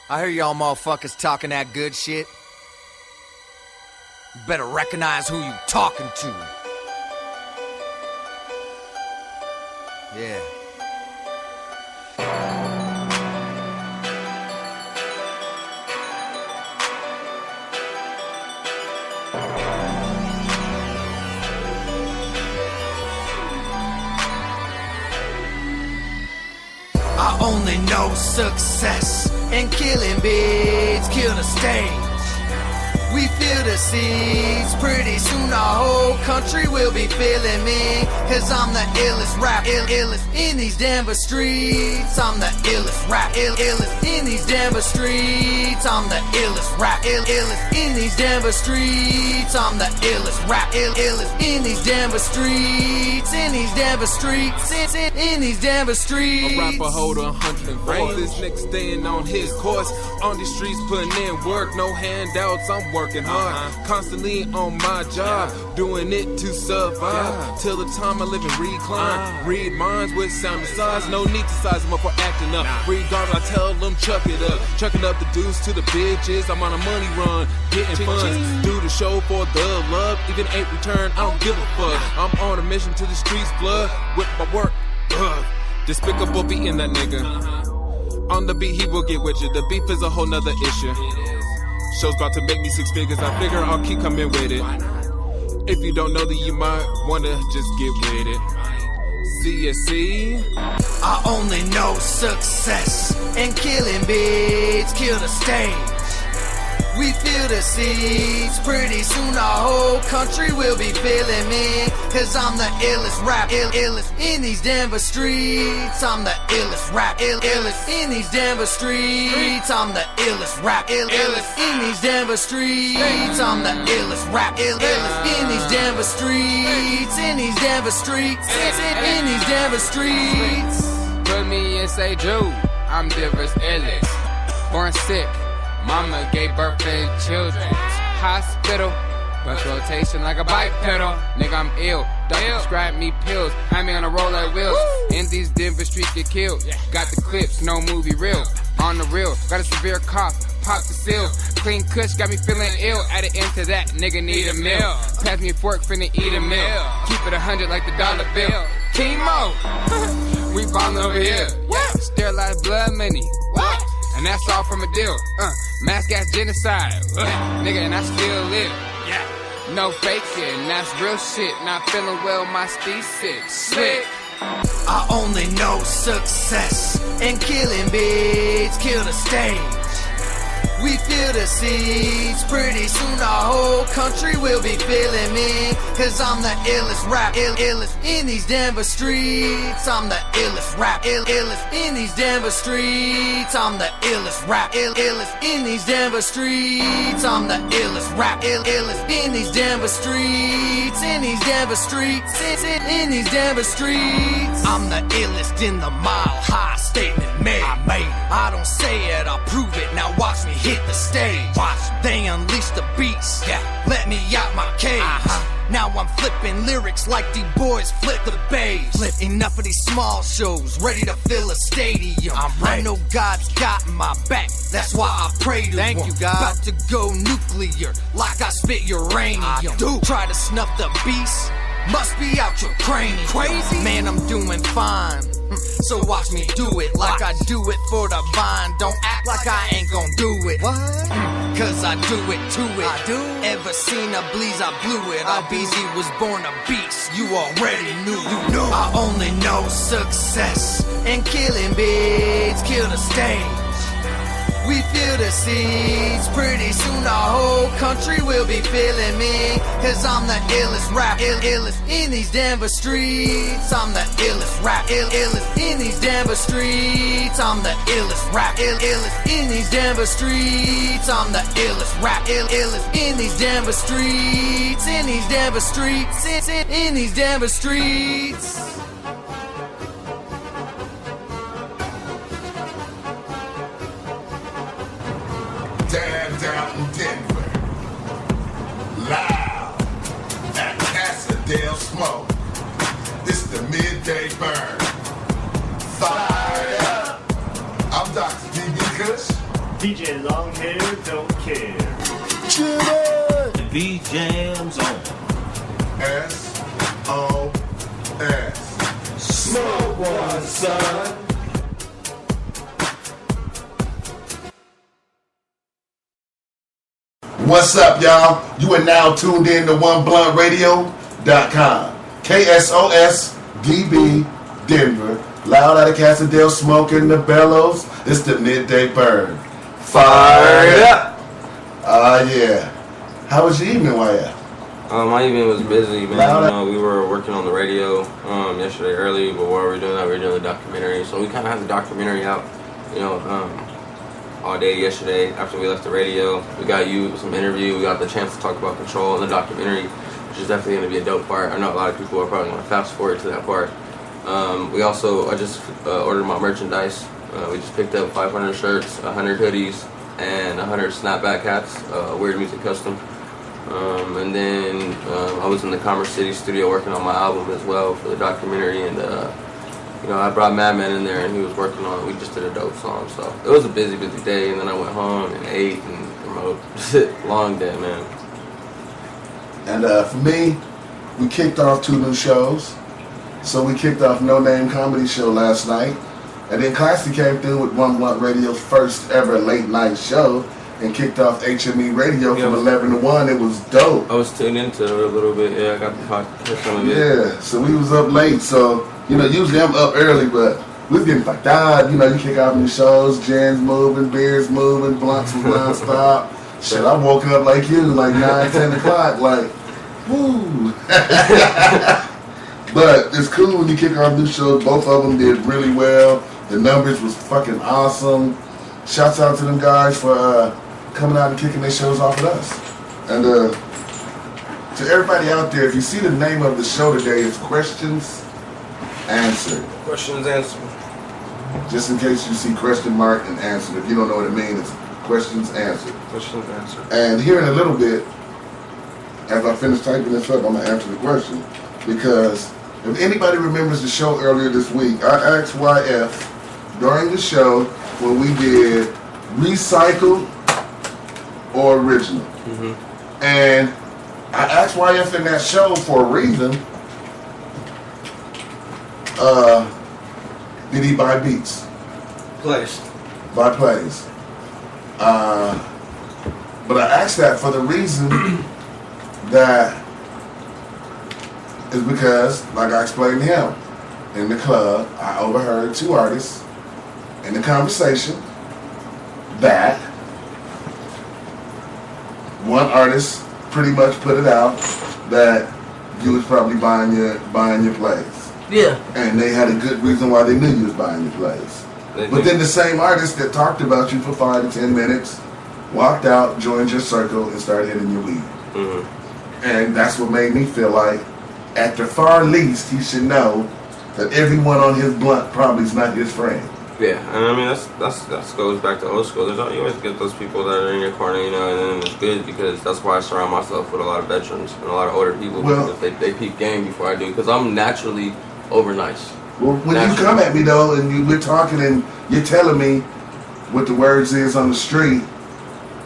I hear y'all motherfuckers talking that good shit. You better recognize who you talking to. Yeah. I only know success and killing beats kill the stage. We feel the seeds, pretty soon our whole country will be feeling me. Cause I'm the illest rap, illest in these Denver streets. I'm the illest rap, illest in these Denver streets. I'm the illest rap, illest in these Denver streets. I'm the illest rap, illest in these Denver streets. In these Denver streets, in these Denver streets. A rapper hold 104. This nigga staying on his course. On these streets putting in work, no handouts, I'm working hard, constantly on my job, doing it to survive, till the time I live and recline, read minds with sound and size, no need to size them up or acting up, regardless I tell them chuck it up, chucking up the dudes to the bitches, I'm on a money run, getting funds, do the show for the love, even ain't return, I don't give a fuck, I'm on a mission to the streets blood, with my work, despicable beating that nigga, on the beat he will get with you, the beef is a whole nother issue. Show's about to make me 6 figures, I figure I'll keep coming with it. If you don't know, then you might wanna just get with it. See? I only know success and killing beats kill the stage. We feel the seeds, pretty soon our whole country will be feeling me. Cause I'm the illest rap, illest in these Denver streets. I'm the illest rap, illest in these Denver streets. I'm the illest rap, illest in these Denver streets. I'm the illest rap, illest in these Denver streets. In these Denver streets, in these Denver streets. Put me in St. Jude, I'm Denver's illest. Born sick, mama gave birth to children. Hospital, bus rotation like a bike pedal. Nigga, I'm ill. Doctor prescribed me pills. Had me on a roll like wheels. In these Denver streets get killed. Got the clips, no movie real. On the real, got a severe cough. Pop the seal. Clean kush got me feeling ill. Added into that, nigga need a meal. Pass me a fork, finna eat a meal. Keep it 100 like the dollar bill. Chemo. We ballin' over here. Sterilized blood money. What? And that's all from a deal. Mass gas genocide. Nigga, and I still live. No faking, that's real shit. Not feeling well, my steez sick. Slick. I only know success and killing beats kill the stage. We feel the seeds, pretty soon our whole country will be feeling me. Cause I'm the illest rap, illest in these Denver streets. I'm the illest rap, illest in these Denver streets. I'm the illest rap, illest in these Denver streets. I'm the illest rap, illest in these Denver streets. In these Denver streets, in these Denver streets. I'm the illest in the mile high statement made. I made it. I don't say it, I prove it. Now watch me hit the stage. Watch, they unleash the beast. Let me out my cage. Now I'm flipping lyrics like the boys flip the bass. Flip enough of these small shows, ready to fill a stadium. I know God's got my back, that's why I pray to him. Thank you, God. About to go nuclear, like I spit uranium. Try to snuff the beast, must be out your cranium. Crazy? Man, I'm doing fine. So watch me do it like I do it for the vine. Don't act like I ain't gon' do it. What? Cause I do it to it. I do? Ever seen a bleeze? I blew it. I busy was born a beast. You already knew. You know. I only know success and killing beats kill the stage. We feel the seeds, pretty soon our whole country will be feeling me. Cause I'm the illest rap, illest in these Denver streets. I'm the illest rap, illest in these Denver streets. I'm the illest rap, illest in these Denver streets. I'm the illest rap, illest in these Denver streets. In these Denver streets, in these Denver streets. Down in Denver, live at Casa del Smoke. This is the midday burn. Fired up. I'm Dr. D.B. Kush, DJ Longhair don't care. V Jams on. S-O-S. Smoke one, son. What's up, y'all? You are now tuned in to OneBluntRadio.com. KSOS-DB Denver. Loud out of Casadale, smoking the bellows. It's the midday burn. Fired up. Yeah. How was your evening, YF? My evening was busy, man. You know, we were working on the radio yesterday early, but while we were doing that, we were doing the documentary. So we kind of had the documentary out, you know, all day yesterday after we left the radio. We got you some interview. We got the chance to talk about Control in the documentary, which is definitely going to be a dope part. I know a lot of people are probably going to fast forward to that part. I just ordered my merchandise. We just picked up 500 shirts, 100 hoodies, and 100 snapback hats, Weird Music Custom. And then I was in the Commerce City studio working on my album as well for the documentary, and you know, I brought Madman in there and he was working on it. We just did a dope song, so it was a busy day. And then I went home and ate and promoted. Long day, man. And for me, we kicked off 2 new shows. So we kicked off No Name Comedy Show last night, and then Classy came through with One Blunt Radio's first ever late night show and kicked off HME Radio from 11 to 1. It was dope. I was tuned into it a little bit. Yeah, I got to hear some of it. Yeah, so we was up late. So, you know, usually I'm up early, but we was getting fucked out. You know, you kick off new shows, gins moving, beers moving, blunts was non-stop. Shit, I woke up like you, like 9, 10 o'clock, like, woo. But it's cool when you kick off new shows. Both of them did really well. The numbers was fucking awesome. Shouts out to them guys for coming out and kicking their shows off with us. And to everybody out there, if you see the name of the show today, it's Questions Answered. Questions Answered. Just in case you see question mark and answered. If you don't know what it means, it's Questions Answered. Questions Answered. And here in a little bit, as I finish typing this up, I'm going to answer the question. Because if anybody remembers the show earlier this week, I asked YF during the show when we did recycled or original. Mm-hmm. And I asked YF in that show for a reason. Did he buy beats? Plays. Buy plays. But I asked that for the reason that is because, like I explained to him, in the club, I overheard 2 artists in the conversation that one artist pretty much put it out that you was probably buying your plays. Yeah. And they had a good reason why they knew you was buying your plays. But then the same artist that talked about you for 5 to 10 minutes walked out, joined your circle, and started hitting your weed. Mm-hmm. And that's what made me feel like, at the far least, he should know that everyone on his blunt probably is not his friend. Yeah, and I mean that goes back to old school. You always get those people that are in your corner, you know, and then it's good because that's why I surround myself with a lot of veterans and a lot of older people, because they peep game before I do, because I'm naturally over nice. Well, when you come at me though, and we're talking and you're telling me what the words is on the street,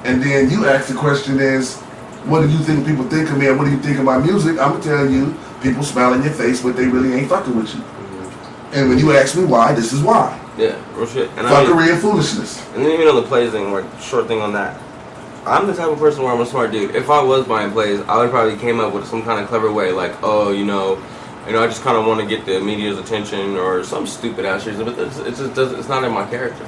and then you ask the question is, what do you think people think of me, and what do you think of my music? I'm gonna tell you, people smile in your face, but they really ain't fucking with you. Mm-hmm. And when you ask me why, this is why. Yeah, real shit. And fuckery and foolishness. And then even on the plays thing, like, short thing on that. I'm the type of person where I'm a smart dude. If I was buying plays, I would probably came up with some kind of clever way, like, oh, you know, I just kind of want to get the media's attention or some stupid ass reason, but it's not in my character.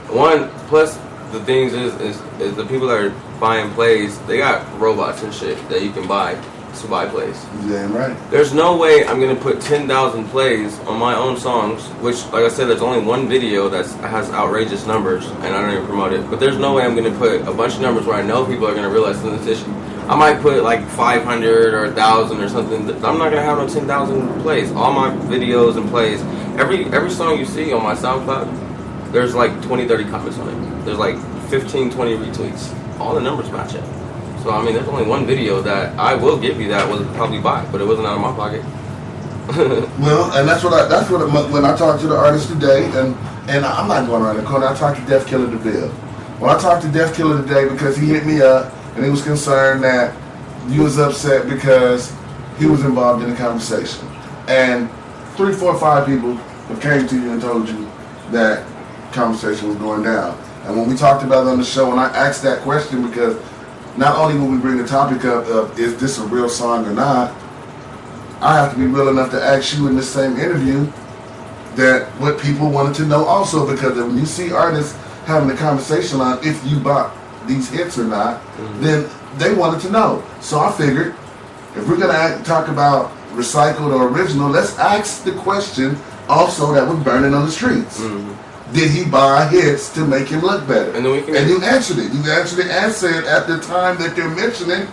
One, plus the things is the people that are buying plays, they got robots and shit that you can buy to buy plays. Yeah, right. There's no way I'm gonna put 10,000 plays on my own songs, which, like I said, there's only one video that has outrageous numbers, and I don't even promote it. But there's no way I'm gonna put a bunch of numbers where I know people are gonna realize this issue. I might put like 500 or 1,000 or something. I'm not gonna have no 10,000 plays. All my videos and plays, every song you see on my SoundCloud, there's like 20, 30 comments on it. There's like 15, 20 retweets. All the numbers match up. So I mean, there's only one video that I will give you that was probably bought, but it wasn't out of my pocket. Well, and that's what when I talked to the artist today, and I'm not going around the corner. I talked to Def Killer DeVille. Well, I talked to Def Killer today because he hit me up and he was concerned that you was upset because he was involved in the conversation. And 3, 4, 5 people have came to you and told you that conversation was going down. And when we talked about it on the show, and I asked that question because not only will we bring the topic up of is this a real song or not, I have to be real enough to ask you in this same interview that what people wanted to know also, because when you see artists having a conversation on if you bought these hits or not, then they wanted to know. So I figured if we're going to talk about recycled or original, let's ask the question also that was burning on the streets. Did he buy hits to make him look better? And you answered it. You answered it and said at the time that they're mentioning,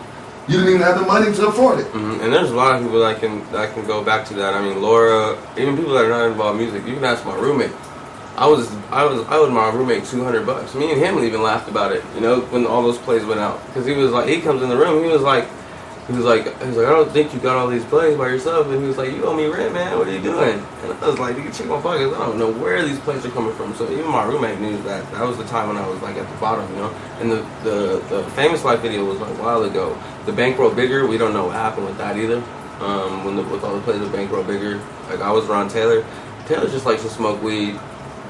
you didn't even have the money to afford it. And there's a lot of people that can go back to that. I mean, Laura, even people that are not involved in music. You can ask my roommate. I was my roommate $200. Me and him even laughed about it. You know, when all those plays went out, because he was like, he comes in the room, he was like, I don't think you got all these plays by yourself. And he was like, you owe me rent, man. What are you doing? And I was like, you can check my pockets. I don't know where these plays are coming from. So even my roommate knew that was the time when I was like at the bottom, you know. And the Famous Life video was like a while ago. The Bankroll Bigger, we don't know what happened with that either. With all the plays of Bankroll Bigger, like I was around Taylor. Taylor just likes to smoke weed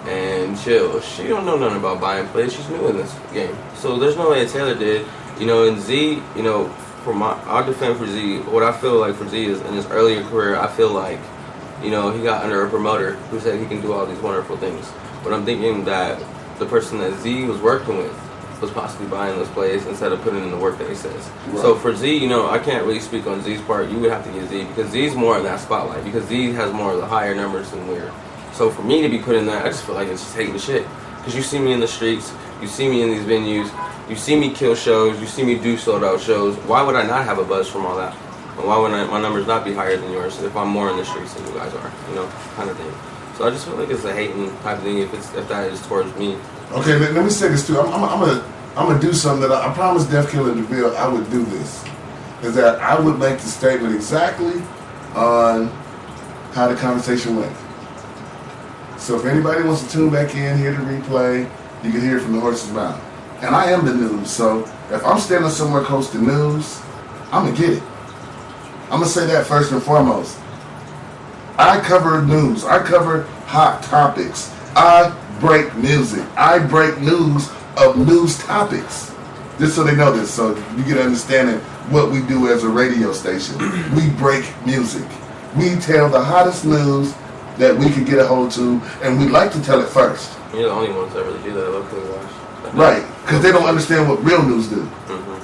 and chill. She don't know nothing about buying plays. She's new in this game. So there's no way Taylor did. You know, and Z, you know, I'll defend for Z. What I feel like for Z is in his earlier career, I feel like, you know, he got under a promoter who said he can do all these wonderful things. But I'm thinking that the person that Z was working with was possibly buying those plays instead of putting in the work that he says. Right. So for Z, you know, I can't really speak on Z's part. You would have to get Z because Z's more in that spotlight because Z has more of the higher numbers than we're. So for me to be put in that, I just feel like it's just taking the shit. Because you see me in the streets, you see me in these venues, you see me kill shows, you see me do sold out shows. Why would I not have a buzz from all that? And why would my numbers not be higher than yours if I'm more in the streets than you guys are? You know, kind of thing. So I just feel like it's a hating type of thing if that is towards me. Okay, let me say this too. I'm gonna do something that I promised Def Killer DeVille I would do this. Is that I would make the statement exactly on how the conversation went. So if anybody wants to tune back in, hear the replay, you can hear it from the horse's mouth. And I am the news, so if I'm standing somewhere close to news, I'm going to get it. I'm going to say that first and foremost. I cover news. I cover hot topics. I break music. I break news of news topics. Just so they know this, so you get an understanding what we do as a radio station. We break music. We tell the hottest news that we can get a hold to, and we like to tell it first. You're the only ones that really do that locally, guys. Right, because they don't understand what real news do.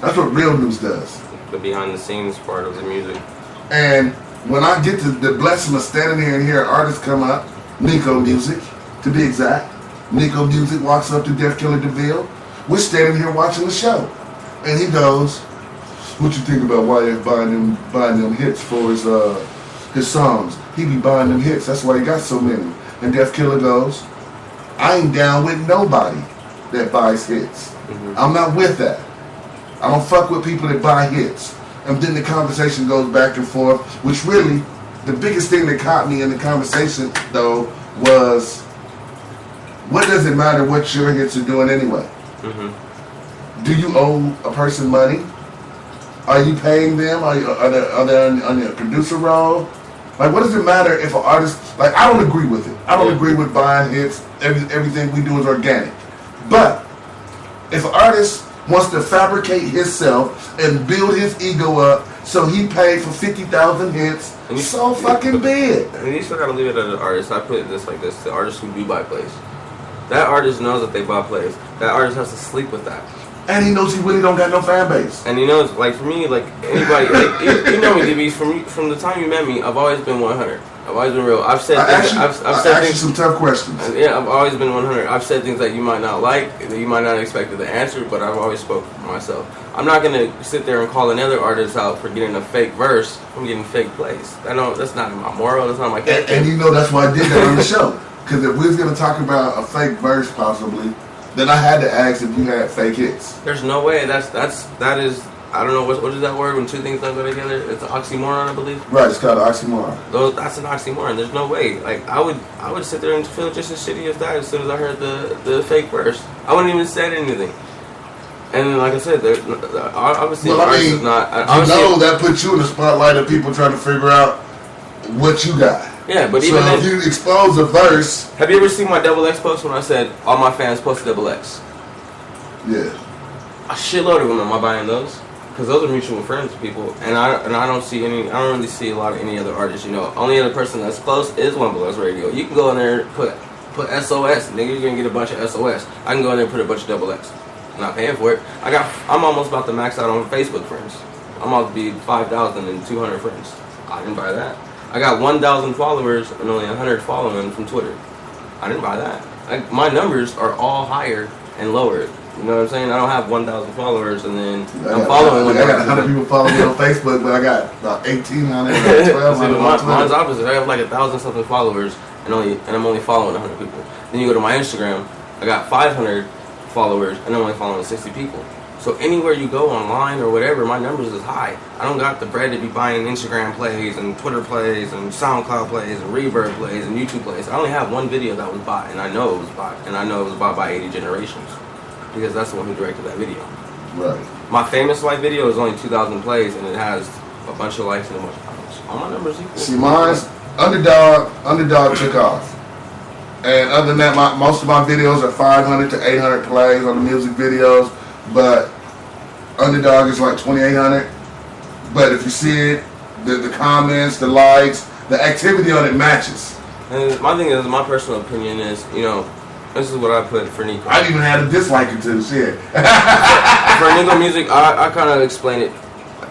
That's what real news does. The behind the scenes part of the music. And when I get to the blessing of standing here and hear artists come up, Nico Music, to be exact, Nico Music walks up to Def Killer DeVille. We're standing here watching the show, and he goes, "What you think about YF buying them hits for his songs? He be buying them hits. That's why he got so many." And Def Killer goes, "I ain't down with nobody that buys hits. I'm not with that. I don't fuck with people that buy hits." And then the conversation goes back and forth, which really, the biggest thing that caught me in the conversation, though, was, what does it matter what your hits are doing anyway? Do you owe a person money? Are you paying them? Are they on your producer role? Like, what does it matter if an artist, like, I don't agree with it. I don't agree with buying hits. Everything we do is organic. But if an artist wants to fabricate himself and build his ego up so he paid for 50,000 hits, so fucking be it. And you still gotta leave it at the artist. I put it this like this: the artists who do buy plays. That artist knows that they buy plays. That artist has to sleep with that. And he knows he really don't got no fan base. And he knows, like, for me, like, anybody, like, you know me, DB, from the time you met me, I've always been 100. I've always been real. I've said things. I've said things, some tough questions. Yeah, I've always been 100. I've said things that you might not like, that you might not expect the answer, but I've always spoken for myself. I'm not gonna sit there and call another artist out for getting a fake verse. I'm getting fake plays. That's not my moral. That's not my character. And you know that's why I did that on the show. Because if we was gonna talk about a fake verse, possibly, then I had to ask if you had fake hits. There's no way. That is. I don't know what is that word when two things don't go together. It's an oxymoron, I believe. Right, it's called an oxymoron. That's an oxymoron. There's no way. Like I would sit there and feel just as shitty as that as soon as I heard the fake verse. I wouldn't even said anything. And like I said, obviously, Well, I artist mean, is not. that puts you in the spotlight of people trying to figure out what you got. Yeah, but so even if you expose a verse, have you ever seen my double X post when I said all my fans post double X? yeah, A shitload of them. Am I buying those? Because those are mutual friends of people, and I don't see any. I don't really see a lot of any other artists. You know, only other person that's close is One Below Radio. You can go in there and put SOS, nigga. You're gonna get a bunch of SOS. I can go in there and put a bunch of double X. I'm not paying for it. I'm almost about to max out on Facebook friends. I'm about to be 5,200 friends. I didn't buy that. I got 1,000 followers and only 100 following from Twitter. I didn't buy that. My numbers are all higher and lower. You know what I'm saying? I don't have 1,000 followers and then I'm following. I got 100 people following me on Facebook, but I got about 1,800, 1,200 on Twitter. Mine's opposite. I have like 1,000 something followers and I'm only following 100 people. Then you go to my Instagram, I got 500 followers and I'm only following 60 people. So anywhere you go online or whatever, my numbers is high. I don't got the bread to be buying Instagram plays and Twitter plays and SoundCloud plays and Reverb plays and YouTube plays. I only have one video that was bought, and I know it was bought, and I know it was bought by 80 Generations because that's the one who directed that video. Right. My Famous Life video is only 2,000 plays, and it has a bunch of likes and a bunch of comments. All my numbers equal. See, mine's Underdog took off. And other than that, most of my videos are 500 to 800 plays on the music videos, but Underdog is like 2,800. But if you see it, the comments, the likes, the activity on it matches. And my thing is, my personal opinion is, you know, this is what I put for Nico. I didn't even have to dislike it to the shit. For Nico Music, I kind of explain it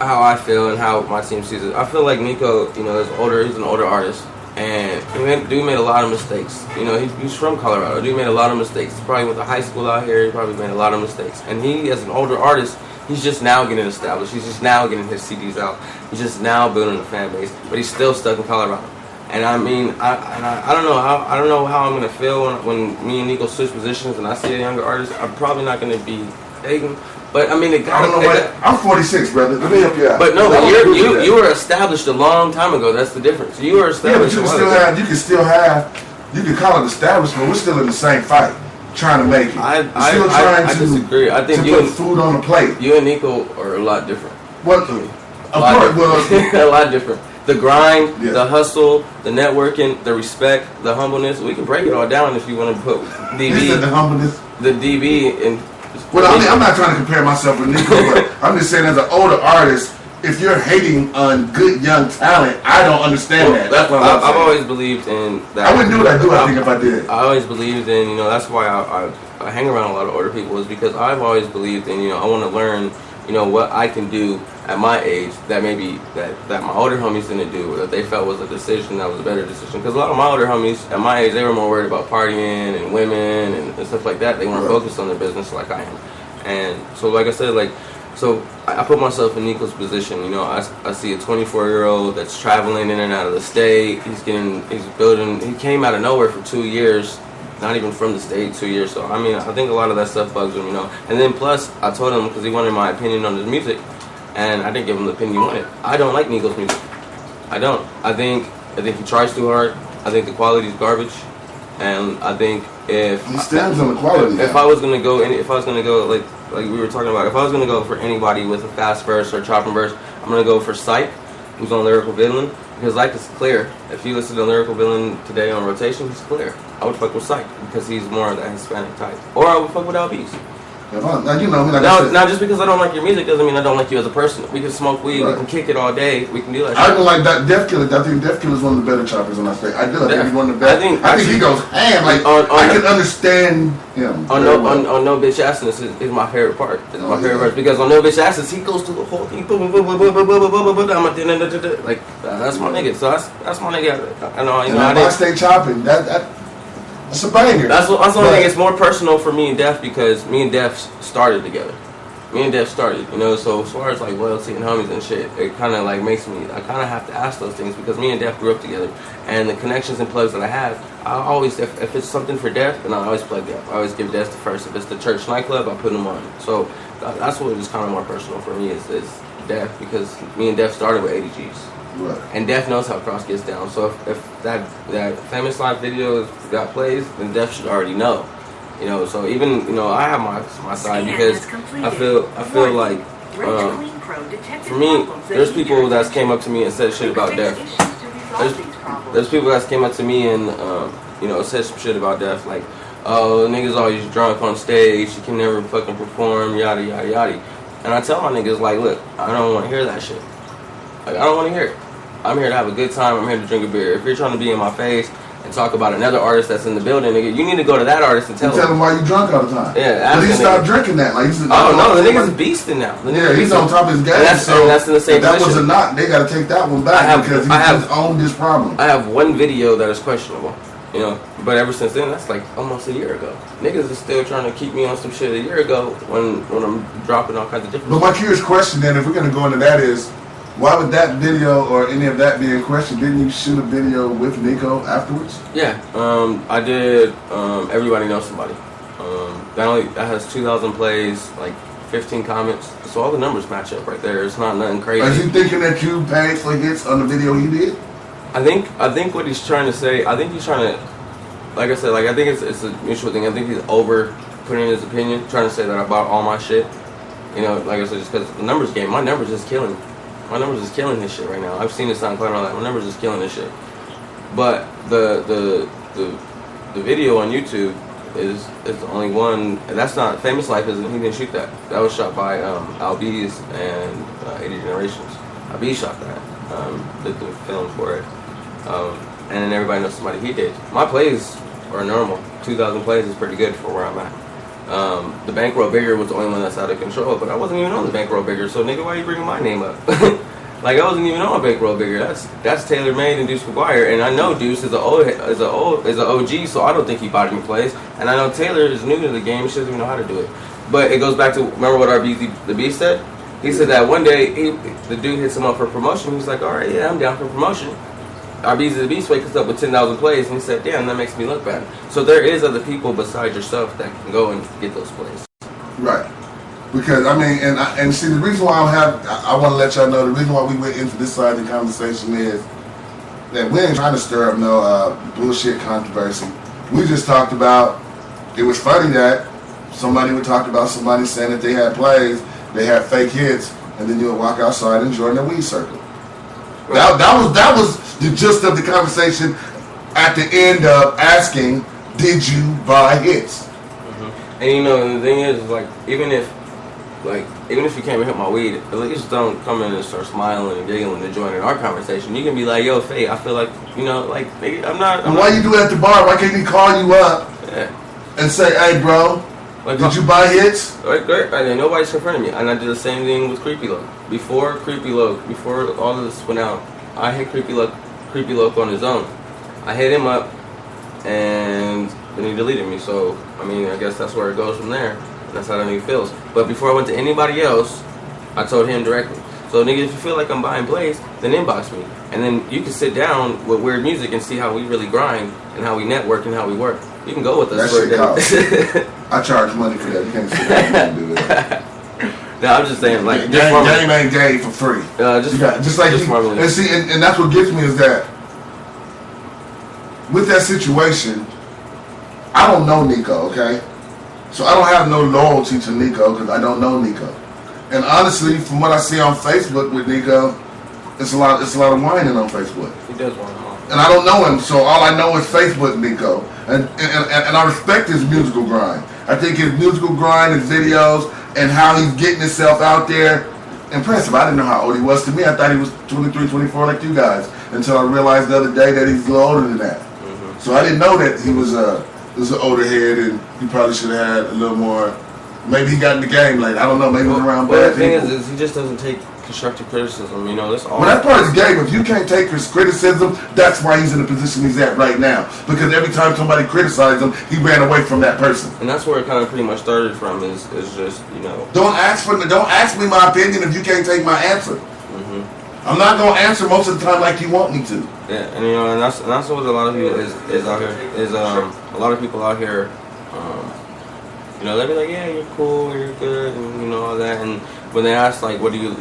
how I feel and how my team sees it. I feel like Nico, you know, he's an older artist. And dude made a lot of mistakes. You know, he's from Colorado. Dude made a lot of mistakes. He probably went to high school out here. He probably made a lot of mistakes. And he, as an older artist, he's just now getting established. He's just now getting his CDs out. He's just now building a fan base. But he's still stuck in Colorado. And I mean, I don't know how I'm gonna feel when me and Nico switch positions and I see a younger artist. I'm probably not gonna be hating. But I mean, I'm 46, brother. Let me help you out. But no, you were established a long time ago. That's the difference. You were established. Yeah, but you can call it establishment. We're still in the same fight, trying to make it. I disagree. I think you put food on the plate. You and Nico are a lot different. What? A lot different. The grind, the hustle, the networking, the respect, the humbleness. We can break it all down if you want to put DB. The humbleness. The DB and. Well, I mean, I'm not trying to compare myself with Nico, but I'm just saying as an older artist, if you're hating on good young talent, I don't understand that. That's what I'm saying. I've always believed in that. I wouldn't do what I do, I think, if I did. I always believed in, you know, that's why I hang around a lot of older people, is because I've always believed in, you know, I want to learn, you know, what I can do at my age that maybe that my older homies didn't do, or that they felt was a decision that was a better decision. Because a lot of my older homies at my age, they were more worried about partying and women and stuff like that. They weren't focused on their business like I am. And so, like I said, so I put myself in Nico's position. You know, I see a 24-year-old that's traveling in and out of the state. He's building. He came out of nowhere for 2 years, not even from the state, 2 years. So I mean, I think a lot of that stuff bugs him, you know. And then plus, I told him because he wanted my opinion on his music, and I didn't give him the opinion he wanted. I don't like Nico's music. I don't. I think he tries too hard. I think the quality is garbage, and I think if he stands on the quality. If I was gonna go like we were talking about, if I was gonna go for anybody with a fast verse or chopping verse, I'm gonna go for Syke, who's on Lyrical Villain, because Syke is clear. If you listen to Lyrical Villain today on rotation, he's clear. I would fuck with Syke because he's more of that Hispanic type. Or I would fuck with LBs. Now, you know, now, just because I don't like your music doesn't mean I don't like you as a person. We can smoke weed, we can kick it all day, we can do that shit. I don't like that Def Killer. I think Def Killer is one of the better choppers on that stage. I do. I think he's one of the best. I think he goes ham. Like, I can understand him. On No Bitch Assness is my favorite part. It's my favorite verse because on No Bitch Assness he goes through the whole thing. Like that's my nigga. So that's my nigga. I know. You know. I stay chopping. That's a banger. That's what I think. It's more personal for me and Def because me and Def started together. You know, so as far as like loyalty and homies and shit, it kind of like makes me, I kind of have to ask those things because me and Def grew up together, and the connections and plugs that I have, I always, if it's something for Def, then I always plug Def. I always give Def the first. If it's the church nightclub, I put him on. So that's what is kind of more personal for me is Def because me and Def started with 80 Gs. Right. And Def knows how Cross gets down. So if that Famous Live video got plays, then Def should already know. You know, so even I have my side because I feel like for me, there's people that's came up to me and said shit about death. There's people that's came up to me and said some shit about death, like, oh, niggas always drunk on stage, you can never fucking perform, yada yada yada. And I tell my niggas, like, look, I don't want to hear that shit. Like, I don't want to hear it. I'm here to have a good time. I'm here to drink a beer. If you're trying to be in my face and talk about another artist that's in the building, nigga, you need to go to that artist and tell him why you drunk all the time. Yeah, but he stopped drinking that. Like, the nigga's beasting now. He's on top of his game. And that's in the same that position. was a knock. They got to take that one back because he's owned this problem. I have one video that is questionable, but ever since then, that's like almost a year ago. Niggas is still trying to keep me on some shit a year ago when I'm dropping all kinds of different. But my curious question then, if we're gonna go into that, is why would that video or any of that be in question? Didn't you shoot a video with Nico afterwards? Yeah, I did. Everybody Knows Somebody. That has 2,000 plays, like 15 comments. So all the numbers match up right there. It's not nothing crazy. Is he thinking that you paid for hits on the video he did? I think what he's trying to say. I think he's trying to, like I said, like I think it's a mutual thing. I think he's over putting his opinion, trying to say that I bought all my shit. Like I said, just because the numbers game, my numbers is killing. My numbers is killing this shit right now. I've seen the SoundCloud and all that. My numbers is killing this shit. But the video on YouTube is the only one. And that's not Famous Life. He didn't shoot that. That was shot by Albiz and 80 Generations. Albiz shot that. Did the film for it. And then Everybody Knows Somebody he did. My plays are normal. 2,000 plays is pretty good for where I'm at. The Bankroll Bigger was the only one that's out of control, but I wasn't even on the Bankroll Bigger, so nigga, why are you bringing my name up? Like, I wasn't even on Bankroll Bigger. That's Taylor Made and Deuce McGuire, and I know Deuce is an OG, so I don't think he bought any plays. And I know Taylor is new to the game; she doesn't even know how to do it. But it goes back to, remember what the Beast said? He said that one day the dude hits him up for promotion. He's like, all right, yeah, I'm down for promotion. RBZ the Beast wakes up with 10,000 plays, and he said, damn, that makes me look bad. So there is other people besides yourself that can go and get those plays. Right. Because, I mean, and see, the reason why I want to let y'all know, the reason why we went into this side of the conversation is that we ain't trying to stir up no bullshit controversy. We just talked about, it was funny that somebody would talk about somebody saying that they had plays, they had fake hits, and then you would walk outside and join the weed circle. Right. That was the gist of the conversation at the end of asking, did you buy hits? Mm-hmm. And the thing is, like, even if you came and hit my weed, at least don't come in and start smiling and giggling and joining our conversation. You can be like, yo, Faye, I feel like, like, I'm not. Why you do that at the bar? Why can't he call you up and say, hey, bro, like, did you buy hits? Right, and nobody's confronting me. And I did the same thing with Creepy Loke. Before all of this went out, I hit Creepy Loke on his own. I hit him up, and then he deleted me. So, I mean, I guess that's where it goes from there. That's how that nigga feels. But before I went to anybody else, I told him directly. So, nigga, if you feel like I'm buying plays, then inbox me. And then you can sit down with Weird Music and see how we really grind and how we network and how we work. You can go with us for a day. I charge money for that. You can't sit down and do that. No, I'm just saying, like, game ain't game for free. And that's what gets me is that with that situation, I don't know Nico, okay? So I don't have no loyalty to Nico because I don't know Nico. And honestly, from what I see on Facebook with Nico, it's a lot of whining on Facebook. He does whine. And I don't know him, so all I know is Facebook Nico. And I respect his musical grind. I think his musical grind, his videos, and how he's getting himself out there, impressive. I didn't know how old he was. To me, I thought he was 23, 24 like you guys, until I realized the other day that he's a little older than that. Mm-hmm. So I didn't know that he was an older head, and he probably should have had a little more. Maybe he got in the game late. I don't know. Maybe he was around bad the thing people. is he just doesn't take constructive criticism. That's all. Well, that's part of his game. If you can't take his criticism, that's why he's in the position he's at right now. Because every time somebody criticized him, he ran away from that person. And that's where it kind of pretty much started from. Is just Don't ask me my opinion if you can't take my answer. Mm-hmm. I'm not gonna answer most of the time like you want me to. Yeah, and that's what a lot of people is out here is a lot of people out here. They'll be like, yeah, you're cool, you're good, and all that. And when they ask, like, what do you,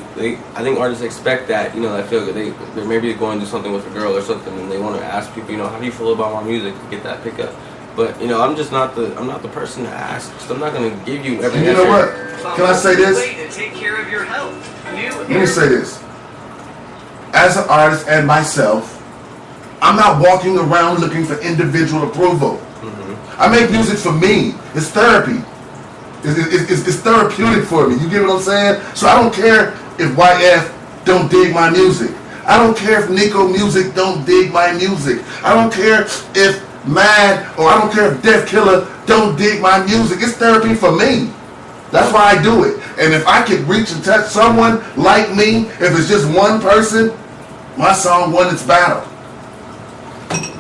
I think artists expect that, that feel good. They're maybe going to do something with a girl or something, and they want to ask people, how do you feel about my music to get that pickup? But you know, I'm not the person to ask. So I'm not gonna give you every. And you know what? Can I say this? Take care of your health. Let me say this. As an artist and myself, I'm not walking around looking for individual approval. I make music for me. It's therapy. It's therapeutic for me. You get what I'm saying? So I don't care if YF don't dig my music. I don't care if Nico Music don't dig my music. I don't care if Mad or I don't care if Def Killer don't dig my music. It's therapy for me. That's why I do it. And if I could reach and touch someone like me, if it's just one person, my song won its battle.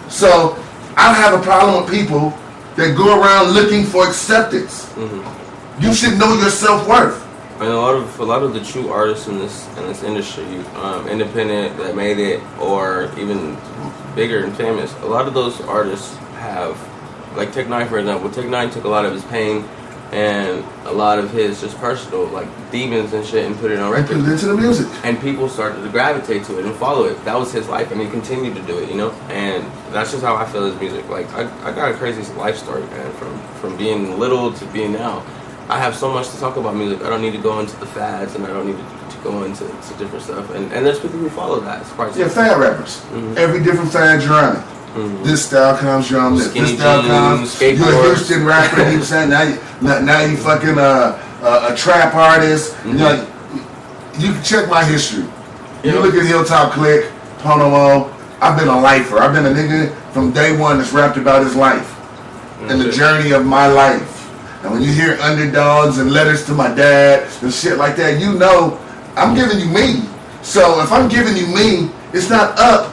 So I don't have a problem with people that go around looking for acceptance. You should know your self-worth. And a lot of the true artists in this industry, independent that made it, or even bigger and famous, a lot of those artists have, like Tech Nine for example. Tech Nine took a lot of his pain and a lot of his just personal like demons and shit and put it on record. Put it into the music. And people started to gravitate to it and follow it. That was his life, and he continued to do it, you know. And that's just how I feel his music. Like I got a crazy life story, man, from being little to being now. I have so much to talk about music. I don't need to go into the fads, and I don't need to go into different stuff. And there's people who follow that. Yeah, fad rappers. Every different fad you're on it. This style comes, you're on this. This style comes, you're a Houston rapper. You saying now you fucking a trap artist. You know, you can check my history. You look at Hilltop Click, Ponomo. I've been a lifer. I've been a nigga from day one that's rapped about his life and the journey of my life. And when you hear Underdogs and Letters to My Dad and shit like that, you know I'm giving you me. So if I'm giving you me, it's not up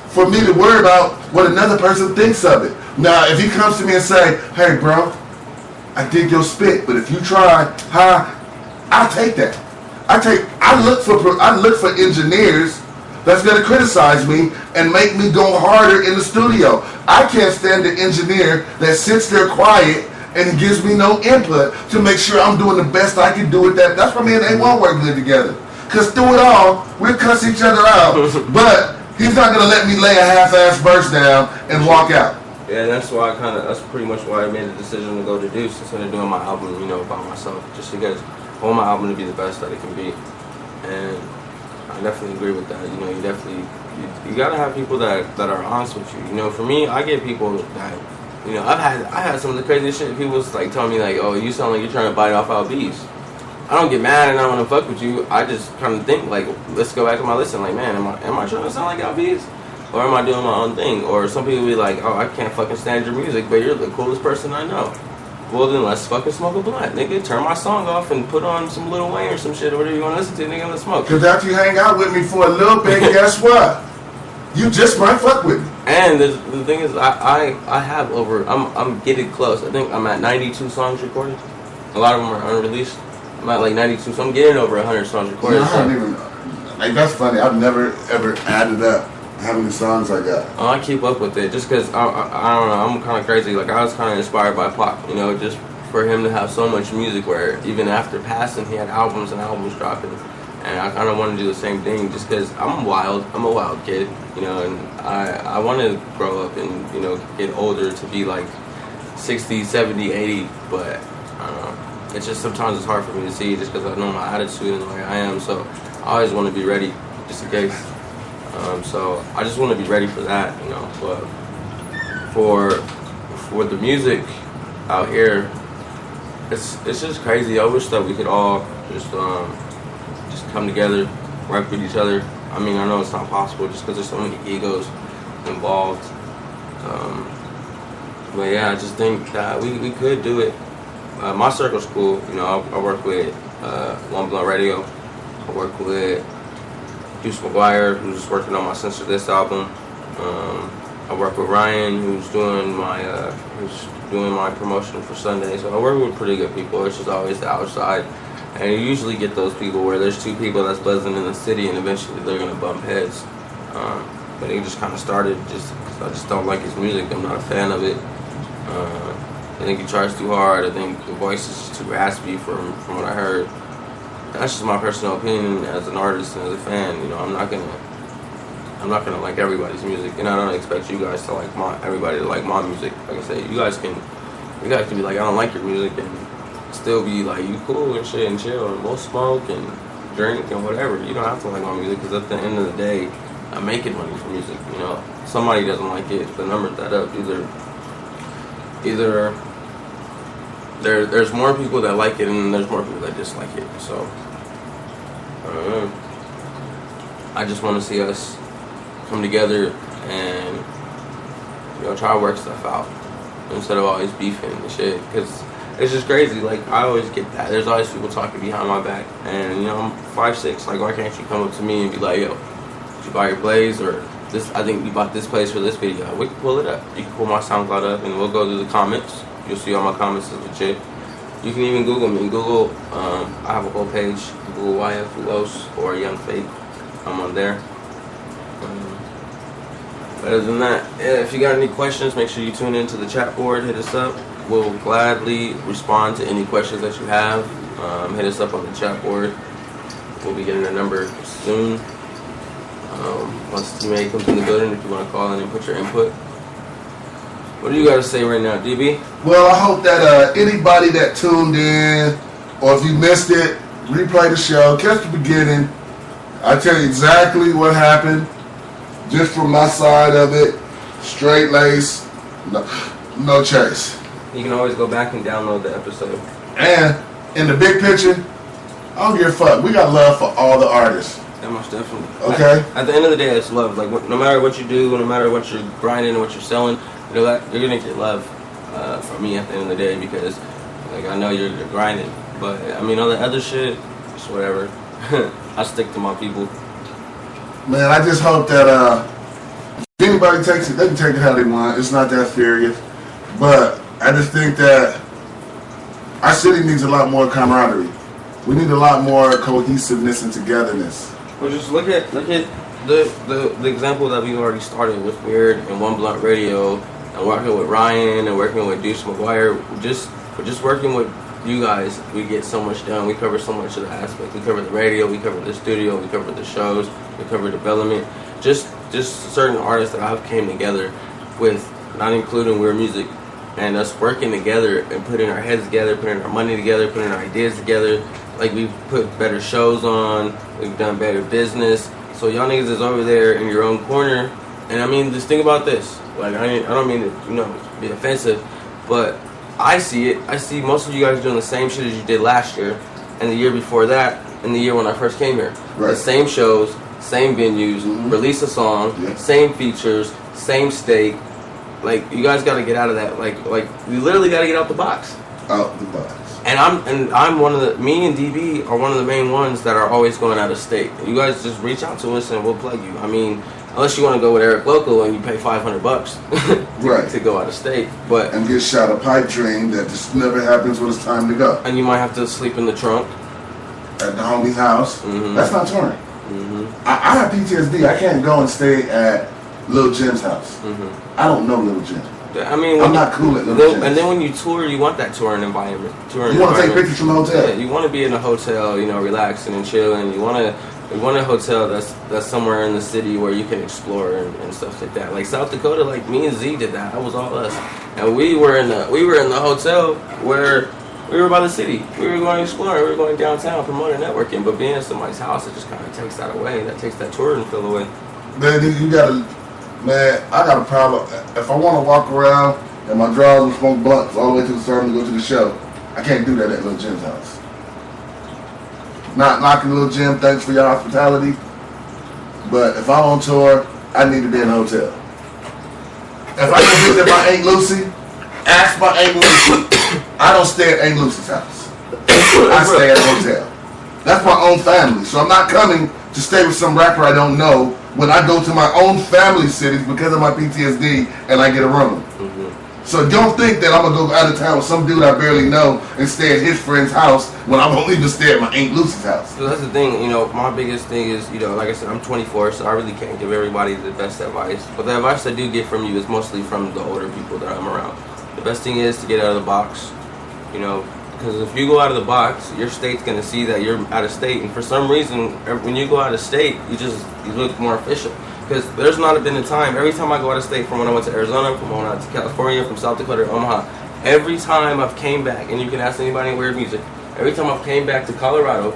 for me to worry about what another person thinks of it. Now, if he comes to me and say, "Hey, bro, I dig your spit, but if you try, I'll take that. I look for engineers that's gonna criticize me and make me go harder in the studio. I can't stand the engineer that sits there quiet and gives me no input to make sure I'm doing the best I can do with that. That's why me and they won't work good together. Cause through it all, we'll cuss each other out. But he's not gonna let me lay a half-ass verse down and walk out. Yeah, that's pretty much why I made the decision to go to Deuce instead of doing my album, you know, by myself. Just because I want my album to be the best that it can be. And I definitely agree with that. You know, you gotta have people that are honest with you. You know, for me, I get people that, you know, I had some of the craziest shit. People was like telling me like, "Oh, you sound like you're trying to bite off our beats." I don't get mad and I don't want to fuck with you. I just kind of think like, let's go back to my listen. Like, man, am I trying to sound like our beats, or am I doing my own thing? Or some people be like, "Oh, I can't fucking stand your music, but you're the coolest person I know." Well, then let's fucking smoke a blunt, nigga. Turn my song off and put on some Lil Wayne or some shit or whatever you want to listen to, nigga. Let's smoke. Cause after you hang out with me for a little bit, guess what? You just might fuck with me. And the thing is, I have I'm getting close. I think I'm at 92 songs recorded. A lot of them are unreleased. I'm at like 92, so I'm getting over 100 songs recorded. I don't even, like, that's funny. I've never ever added up how many songs I got. Oh, I keep up with it just because I don't know. I'm kind of crazy. Like, I was kind of inspired by Pac, you know, just for him to have so much music where even after passing, he had albums and albums dropping. And I kind of want to do the same thing just because I'm wild. I'm a wild kid, you know, and I want to grow up and, you know, get older to be like 60, 70, 80, but I don't know. It's just sometimes it's hard for me to see just because I know my attitude and the way I am. So I always want to be ready just in case. So I just want to be ready for that, you know. But for the music out here, it's just crazy. I wish that we could all just come together, work with each other. I mean, I know it's not possible just because there's so many egos involved. But yeah, I just think that we could do it. My circle's cool. You know, I work with One Blunt Radio. I work with Deuce McGuire, who's working on my Censor This album. I work with Ryan, who's doing my promotion for Sunday. So I work with pretty good people. It's just always the outside. And you usually get those people where there's two people that's buzzing in the city and eventually they're going to bump heads. But it just kind of started just because I just don't like his music. I'm not a fan of it. I think he tries too hard. I think the voice is just too raspy from what I heard. That's just my personal opinion as an artist and as a fan. You know, I'm not gonna like everybody's music, and I don't expect you guys to like everybody to like my music. Like I say, you guys can be like, I don't like your music, and still be like, you cool and shit and chill, and we'll smoke and drink and whatever. You don't have to like my music, because at the end of the day, I'm making money from music. You know, somebody doesn't like it, the numbers that up. Either there's more people that like it, and there's more people that dislike it. So I just want to see us come together and, you know, try to work stuff out instead of always beefing and shit, because it's just crazy. Like, I always get that. There's always people talking behind my back, and, you know, I'm 5'6". Like, why can't you come up to me and be like, yo, did you buy your plays, or this? I think you bought this place for this video. We can pull it up. You can pull my SoundCloud up, and we'll go through the comments. You'll see all my comments is legit. You can even Google me. Google, I have a whole page. Google YF Ulos or Young Fate. I'm on there. Other than that, yeah, if you got any questions, make sure you tune into the chat board. Hit us up. We'll gladly respond to any questions that you have. Hit us up on the chat board. We'll be getting a number soon. Once the teammate comes in the building, if you want to call in and put your input. What do you got to say right now, DB? Well, I hope that anybody that tuned in, or if you missed it, replay the show, catch the beginning. I tell you exactly what happened, just from my side of it, straight lace, no chase. You can always go back and download the episode. And in the big picture, I don't give a fuck. We got love for all the artists. Yeah, most definitely. Okay. At the end of the day, it's love. Like, no matter what you do, no matter what you're grinding and what you're selling, you know that you're gonna get love from me at the end of the day, because, like, I know you're grinding. But I mean, all the other shit, it's whatever. I stick to my people. Man, I just hope that if anybody takes it, they can take it how they want. It's not that serious. But I just think that our city needs a lot more camaraderie. We need a lot more cohesiveness and togetherness. Well, just look at the example that we already started with Weird and One Blunt Radio, and working with Ryan and working with Deuce McGuire. Just working with you guys, we get so much done. We cover so much of the aspect. We cover the radio, we cover the studio, we cover the shows, we cover development. Just certain artists that I've came together with, not including Weird Music, and us working together and putting our heads together, putting our money together, putting our ideas together. Like, we've put better shows on, we've done better business. So y'all niggas is over there in your own corner. And I mean, just think about this. Like, I don't mean to, you know, be offensive, but I see it. I see most of you guys doing the same shit as you did last year, and the year before that, and the year when I first came here. Right. The same shows, same venues, release a song, same features, same state. Like, you guys got to get out of that. Like we literally got to get out the box. Out the box. And I'm one of the, me and DB are one of the main ones that are always going out of state. You guys just reach out to us and we'll plug you. I mean, unless you want to go with Eric Local and you pay $500 to go out of state, but and get shot a pipe dream that just never happens when it's time to go. And you might have to sleep in the trunk at the homie's house. That's not touring. I have PTSD. I can't go and stay at Lil Jim's house. I don't know Lil Jim. I mean, I'm not cool at Lil Jim's. And then when you tour, you want that touring environment. You want to take pictures from the hotel. Yeah, you want to be in a hotel, you know, relaxing and chilling. You want a hotel that's somewhere in the city where you can explore and stuff like that. Like South Dakota, like me and Z did that. That was all us, and we were in the hotel where we were by the city. We were going exploring. We were going downtown promoting networking. But being at somebody's house, it just kind of takes that away. That takes that touring feel away. Man, you gotta. Man, I got a problem. If I want to walk around and my drawers and smoke blunts all the way to the start and go to the show, I can't do that at Lil Jim's house. Not knocking Lil Jim, thanks for your hospitality. But if I'm on tour, I need to be in a hotel. If I can visit my Aunt Lucy, ask my Aunt Lucy. I don't stay at Aunt Lucy's house. I stay at a hotel. That's my own family. So I'm not coming to stay with some rapper I don't know when I go to my own family cities because of my PTSD and I get a room. So don't think that I'm going to go out of town with some dude I barely know and stay at his friend's house when I won't even stay at my Aunt Lucy's house. So that's the thing, you know, my biggest thing is, you know, like I said, I'm 24, so I really can't give everybody the best advice. But the advice I do get from you is mostly from the older people that I'm around. The best thing is to get out of the box, you know, because if you go out of the box, your state's going to see that you're out of state. And for some reason, when you go out of state, you look more official. Because there's not been a time, every time I go out of state, from when I went to Arizona, from when I went out to California, from South Dakota to Omaha, every time I've came back, and you can ask anybody in weird music, every time I've came back to Colorado,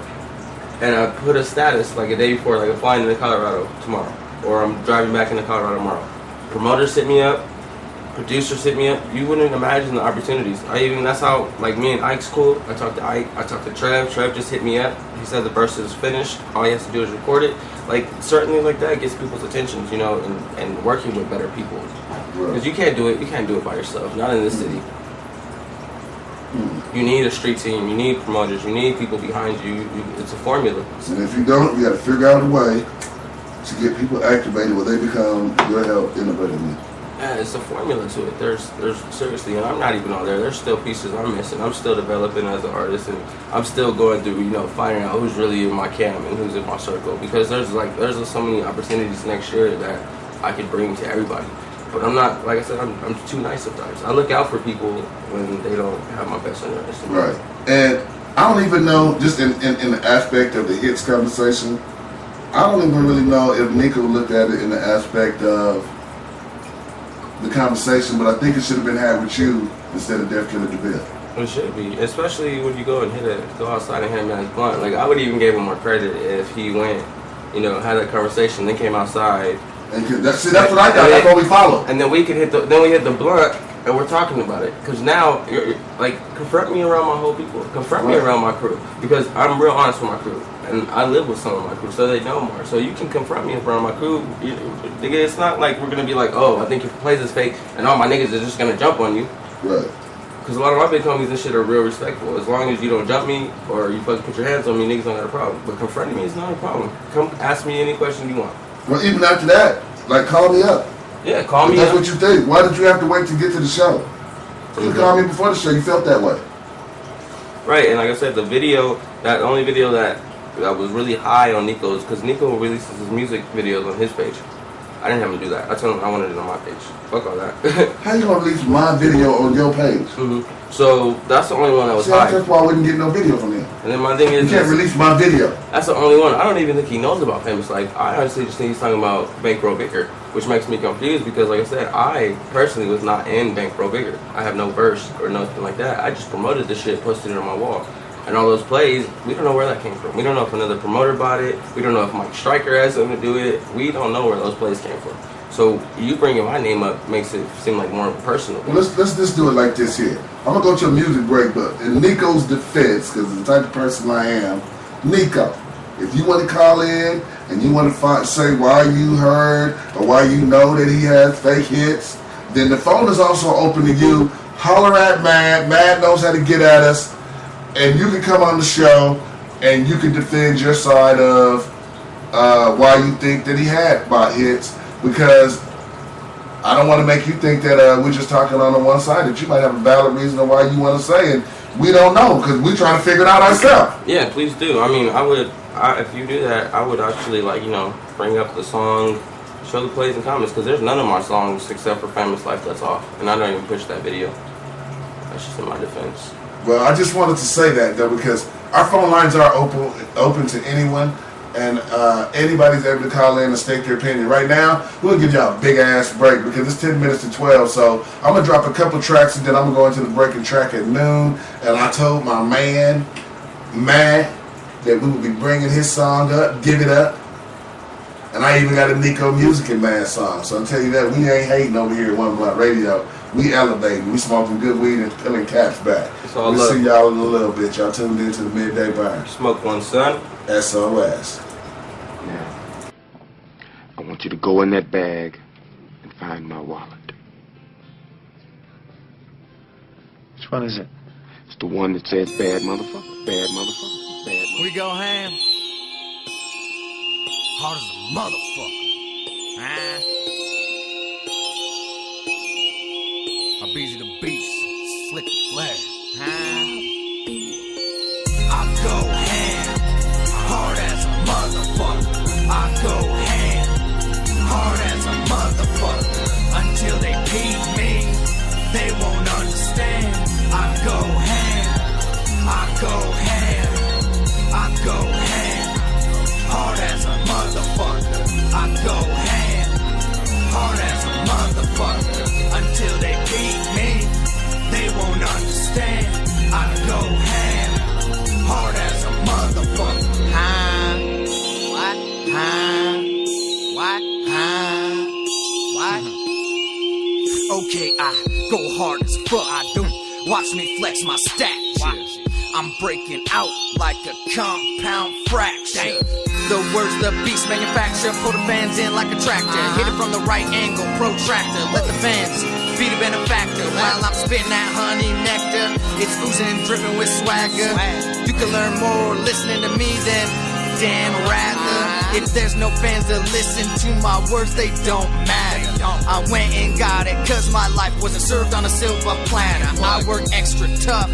and I put a status like a day before, like I'm flying into Colorado tomorrow, or I'm driving back into Colorado tomorrow. Promoters hit me up, producers hit me up. You wouldn't imagine the opportunities. That's how, like, me and Ike's cool. I talked to Ike, I talked to Trev. Trev just hit me up. He said the verse is finished. All he has to do is record it. Like, certainly like that gets people's attention, you know, and working with better people. Because you can't do it by yourself, not in this city. You need a street team, you need promoters, you need people behind you. It's a formula. And if you don't, you got to figure out a way to get people activated where they become your help innovatively. Yeah, it's a formula to it. There's seriously, and I'm not even on there. There's still pieces I'm missing. I'm still developing as an artist, and I'm still going through, you know, finding out who's really in my camp and who's in my circle. Because there's so many opportunities next year that I could bring to everybody. But I'm not, like I said, I'm too nice sometimes. I look out for people when they don't have my best interest. Right. And I don't even know, just in the aspect of the hits conversation, I don't even really know if Nico looked at it in the aspect of the conversation, but I think it should have been had with you instead of Def Killer DeVille. It should be, especially when you go outside and hit him as blunt. Like, I would even give him more credit if he went, you know, had that conversation, then came outside. And that's what I got. That's what we follow. And then we hit the blunt, and we're talking about it. Because now, you're like, confront me around my whole people. Confront me around my crew. Because I'm real honest with my crew. And I live with some of my crew, so they know more. So you can confront me around my crew. It's not like we're going to be like, oh, I think your plays is fake, and all my niggas are just going to jump on you. Right. Because a lot of my big homies and shit are real respectful. As long as you don't jump me, or you fucking put your hands on me, niggas don't got a problem. But confronting me is not a problem. Come ask me any question you want. Well, even after that, like, call me up. Yeah, call me that's up. That's what you think. Why did you have to wait to get to the show? You called me before the show. You felt that way. Right, and like I said, the only video that was really high on Nico's, because Nico releases his music videos on his page. I didn't have him do that. I told him I wanted it on my page. Fuck all that. How you gonna release my video on your page? Mm-hmm. So that's the only one that was high. That's why I wouldn't get no video from him. And then my thing is, you can't release my video. That's the only one. I don't even think he knows about Famous Life. I honestly just think he's talking about Bankroll Bigger, which makes me confused because, like I said, I personally was not in Bankroll Bigger. I have no verse or nothing like that. I just promoted the shit, posted it on my wall. And all those plays, we don't know where that came from. We don't know if another promoter bought it. We don't know if Mike Stryker has something to do with it. We don't know where those plays came from. So you bringing my name up makes it seem like more personal. Well, let's just do it like this here. I'm gonna go to a music break, but in Nico's defense, because the type of person I am, Nico, if you want to call in and you want to say why you heard or why you know that he has fake hits, then the phone is also open to you. Holler at Mad. Mad knows how to get at us. And you can come on the show and you can defend your side of why you think that he had bought hits, because I don't want to make you think that we're just talking on the one side, that you might have a valid reason of why you want to say it. We don't know, because we're trying to figure it out ourselves. Yeah, please do. I mean, if you do that, I would actually, like, you know, bring up the song, show the plays and comments, because there's none of my songs except for Famous Life that's off. And I don't even push that video. That's just in my defense. Well, I just wanted to say that, though, because our phone lines are open to anyone, and anybody's able to call in and state their opinion. Right now, we'll give y'all a big-ass break because it's 10 minutes to 12, so I'm going to drop a couple tracks, and then I'm going to go into the breaking track at noon, and I told my man, Matt, that we would be bringing his song up, Give It Up, and I even got a Nico Music and Man song, so I'll tell you that, we ain't hating over here at One Blunt Radio. We elevating. We smoking good weed and peeling caps back. We'll see y'all in a little bit. Y'all tuned into the Midday Burn. Smoke one, son. SOS. Now, I want you to go in that bag and find my wallet. Which one is it? It's the one that says bad motherfucker, bad motherfucker, bad motherfucker. We go ham. Hard as a motherfucker. Busy the beast, slick the flare. I go ham, hard as a motherfucker. I go ham, hard as a motherfucker. Until they peep me, they won't understand. I go ham, I go ham, I go ham, hard as a motherfucker. I go ham. Watch me flex my stature. I'm breaking out like a compound fracture. The words the beast manufacture, pull the fans in like a tractor. Hit it from the right angle, protractor. Let the fans be the benefactor. While I'm spitting that honey nectar, it's oozing and dripping with swagger. You can learn more listening to me than Dan Rather. If there's no fans to listen to my words, they don't matter. I went and got it, cause my life wasn't served on a silver platter. I work extra tough,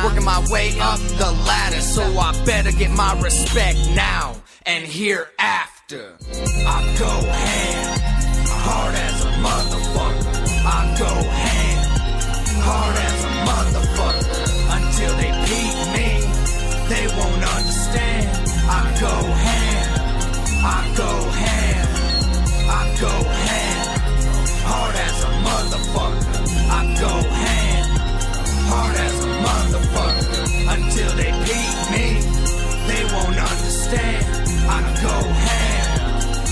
working my way up the ladder. So I better get my respect now and hereafter. I go ham, hard as a motherfucker. I go ham, hard as a motherfucker. Until they beat me, they won't understand. I go ham, I go ham, I go ham, hard as a motherfucker. I go ham, hard as a motherfucker. Until they beat me, they won't understand. I go ham,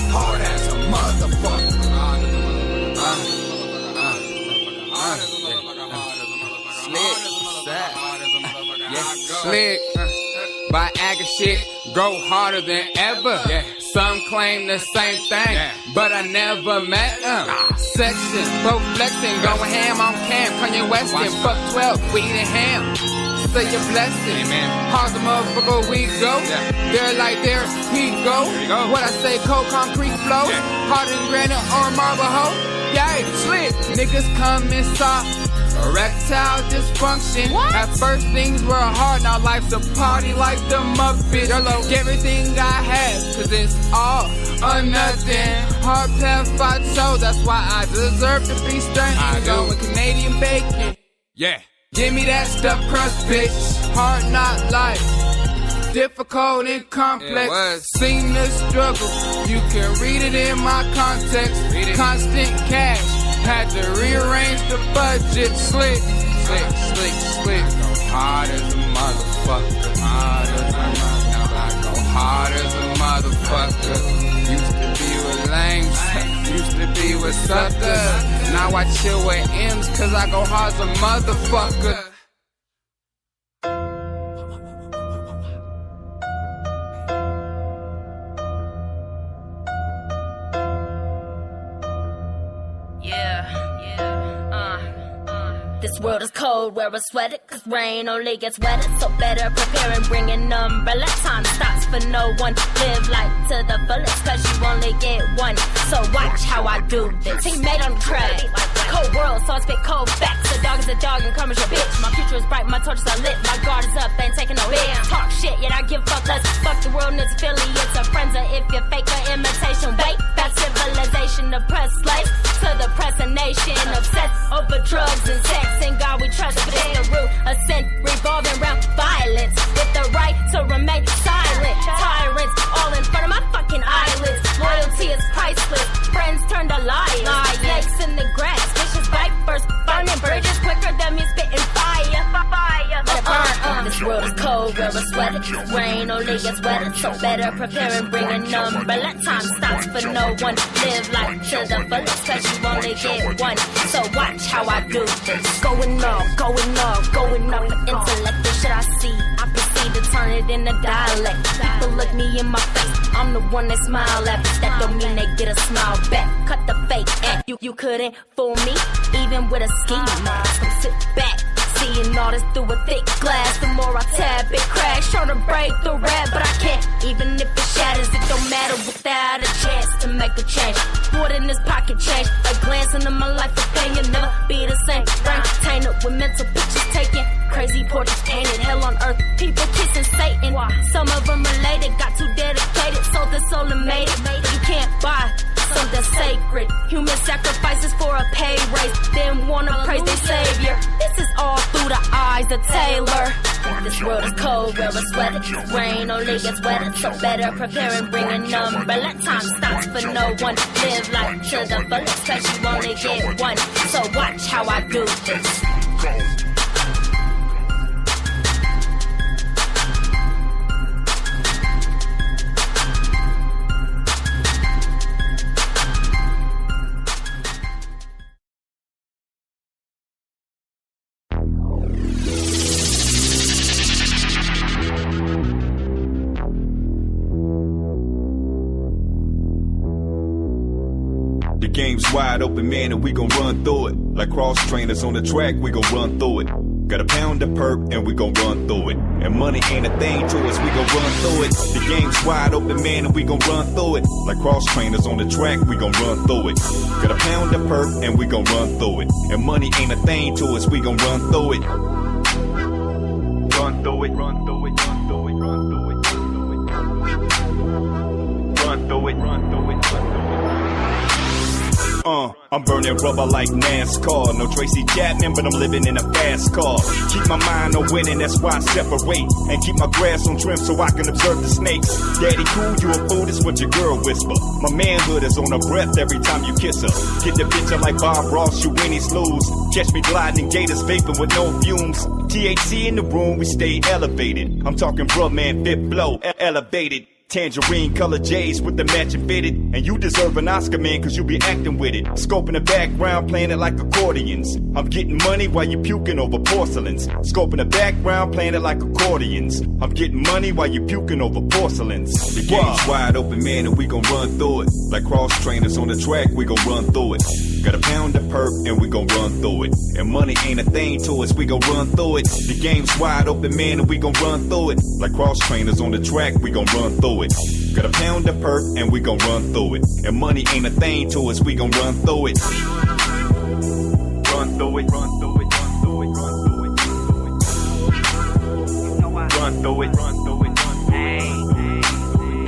hard as a motherfucker. Slick, by acting shit, go harder than ever. Some claim the same thing, but I never met them. Section, pro flexing, going ham on cam. Kanye West and fuck 12, we eating ham. Say your blessings, how's the motherfucker we go? There like there he go. What I say, cold concrete flows, harder than granite or marble hoe. Yeah, slick, niggas come soft. Erectile dysfunction. At first things were hard, now life's a party like the Muppets. Everything I have, cause it's all or nothing. Hard path I chose, that's why I deserve to be stunting. Going Canadian bacon. Yeah. Give me that stuffed crust, bitch. Hard not life. Difficult and complex. Seen the struggle. You can read it in my context. Constant cash. Had to rearrange the budget. Slick. Go hard as a motherfucker. Hard as a motherfucker. Now I go hard as a motherfucker. Used to be with lames. Used to be with suckers. Now I chill with M's cause I go hard as a motherfucker. This world is cold, wear a sweater, cause rain only gets wetter. So better prepare and bring an umbrella. Time stops for no one. Live life to the fullest, cause you only get one. So watch how I do this. Teammate on the track. Cold world, so I spit cold facts. A dog is a dog and karma's your bitch. My future is bright, my torches are lit. My guard is up, ain't taking no hit. Talk shit, yet I give fuck less. Fuck the world and its affiliates. A friends or if you're fake or imitation. Wait, that civilization, oppressed slaves to the oppressor nation. Obsessed over drugs and sex. In God we trust, but it's the root of sin, revolving around violence. With the right to remain silent. Tyrants all in front of my fucking eyelids. Loyalty is priceless. Friends turn to liars. Snakes in the grass, vicious vipers, burning bridges quicker than me spitting fire. This world is cold, wear a sweater. Rain only gets wetter, so better prepare and bring an umbrella. Time stops for no one. Live life to the fullest, cause you only get one. So watch how I do this. Going off for intellect. The shit I see, I proceed to turn it into dialect. People look me in my face, I'm the one they smile at. But that don't mean they get a smile back. Cut the fake act, you couldn't fool me, even with a ski mask. So sit back, seeing all this through a thick glass. The more I tap, it crash. Trying to break the rap, but I can't. Even if it shatters, it don't matter without a chance to make a change. More than this pocket change. A glance into my life, opinion never be the same. Brain tainted with mental pictures taken. Crazy portraits painted. Hell on earth, people kissing Satan. Some of them related, got too dedicated. Sold their soul and made it. You can't buy something sacred. Human sacrifices for a pay raise. Then wanna praise their savior. This is all through the eyes of Taylor. This world is cold, wear a sweater. Rain only gets wetter, so better prepare and bring an umbrella. Time stops for no one. Live life to the fullest, cause you only get one. So watch how I do this. wide open, man, and we gon' run through it. Like cross trainers on the track, we gon' run through it. Got a pound of perp and we gon' run through it. And money ain't a thing to us, we gon' run through it. The game's wide open, man, and we gon' run through it. Like cross trainers on the track, we gon' run through it. Got a pound of perp and we gon' run through it. And money ain't a thing to us, we gon' run through it. Run through it, run through it, run through it, run through it, run through it, run through it, run through it, run through it. I'm burning rubber like NASCAR. No Tracy Chapman, but I'm living in a fast car. Keep my mind on winning, that's why I separate. And keep my grass on trim so I can observe the snakes. Daddy cool, you a fool, that's what your girl whisper. My manhood is on her breath every time you kiss her. Get the picture like Bob Ross, you win, he lose. Catch me gliding in gators, vaping with no fumes. THC in the room, we stay elevated. I'm talking bruh man, fit blow, elevated. Tangerine color J's with the matching fitted. And you deserve an Oscar, man, cause you be acting with it. Scope in the background, playing it like accordions. I'm getting money while you puking over porcelains. Scope in the background, playing it like accordions. I'm getting money while you puking over porcelains. The game's wide open, man, and we gon' run through it. Like cross trainers on the track, we gon' run through it. Got a pound of perp and we gon' run through it. And money ain't a thing to us, we gon' run through it. The game's wide open, man, and we gon' run through it. Like cross trainers on the track, we gon' run through it. Got a pound of perp and we gon' run through it. And money ain't a thing to us, we gon' run through it. Run through it, run through it, run through it, run through it, run through it, run through it, run through it.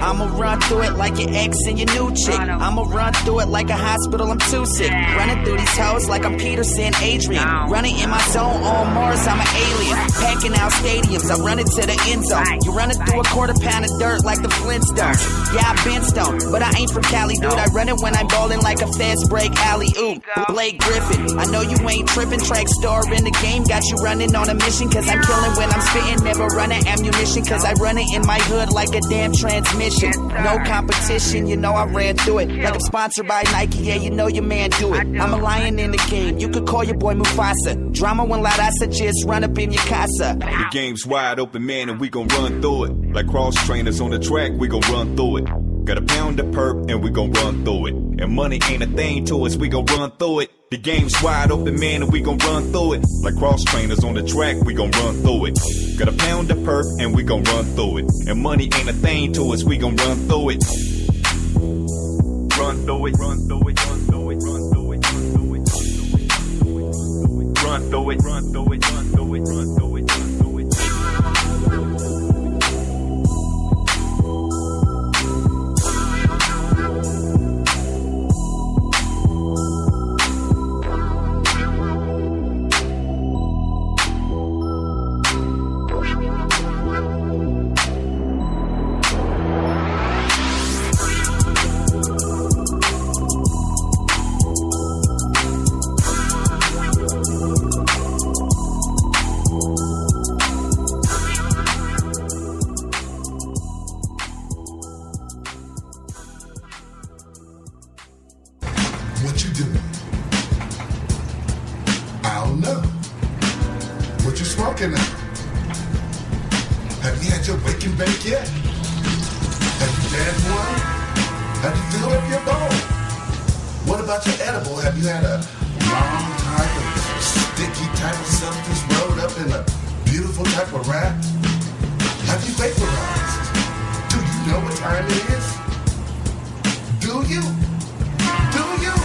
I'ma run through it like your ex and your new chick. I'ma run through it like a hospital, I'm too sick. Running through these hoes like I'm Peterson, Adrian. Running in my zone on Mars, I'm an alien. Packing out stadiums, I run it to the end zone. You running through a quarter pound of dirt like the Flintstones. Yeah, I've been stoned, but I ain't from Cali, dude. I run it when I'm ballin' like a fast break alley-oop. Blake Griffin, I know you ain't trippin'. Track star in the game, got you running on a mission. Cause I'm killing when I'm spittin'. Never running ammunition, cause I run it in my hood like a damn transmission. No competition, you know I ran through it. Like I'm sponsored by Nike, yeah, you know your man do it. I'm a lion in the game, you could call your boy Mufasa. Drama when loud, I suggest run up in your casa. The game's wide open, man, and we gon' run through it. Like cross trainers on the track, we gon' run through it. Got a pound of perp and we gon' run through it. And money ain't a thing to us, we gon' run through it. The game's wide open, man, and we gon' run through it. Like cross trainers on the track, we gon' run through it. Got a pound of perp and we gon' run through it. And money ain't a thing to us, we gon' run through it. Run through it, run through it, run through it, run through it, run through it, run through it, run through it, run through it, run through it, run through it, run through it. What you doing? I don't know. What you smoking now? Have you had your wake and bake yet? Have you danced one? Have you filled up your bowl? What about your edible? Have you had a long type of sticky type of substance rolled up in a beautiful type of wrap? Have you vaporized? Do you know what time it is? Do you? Do you?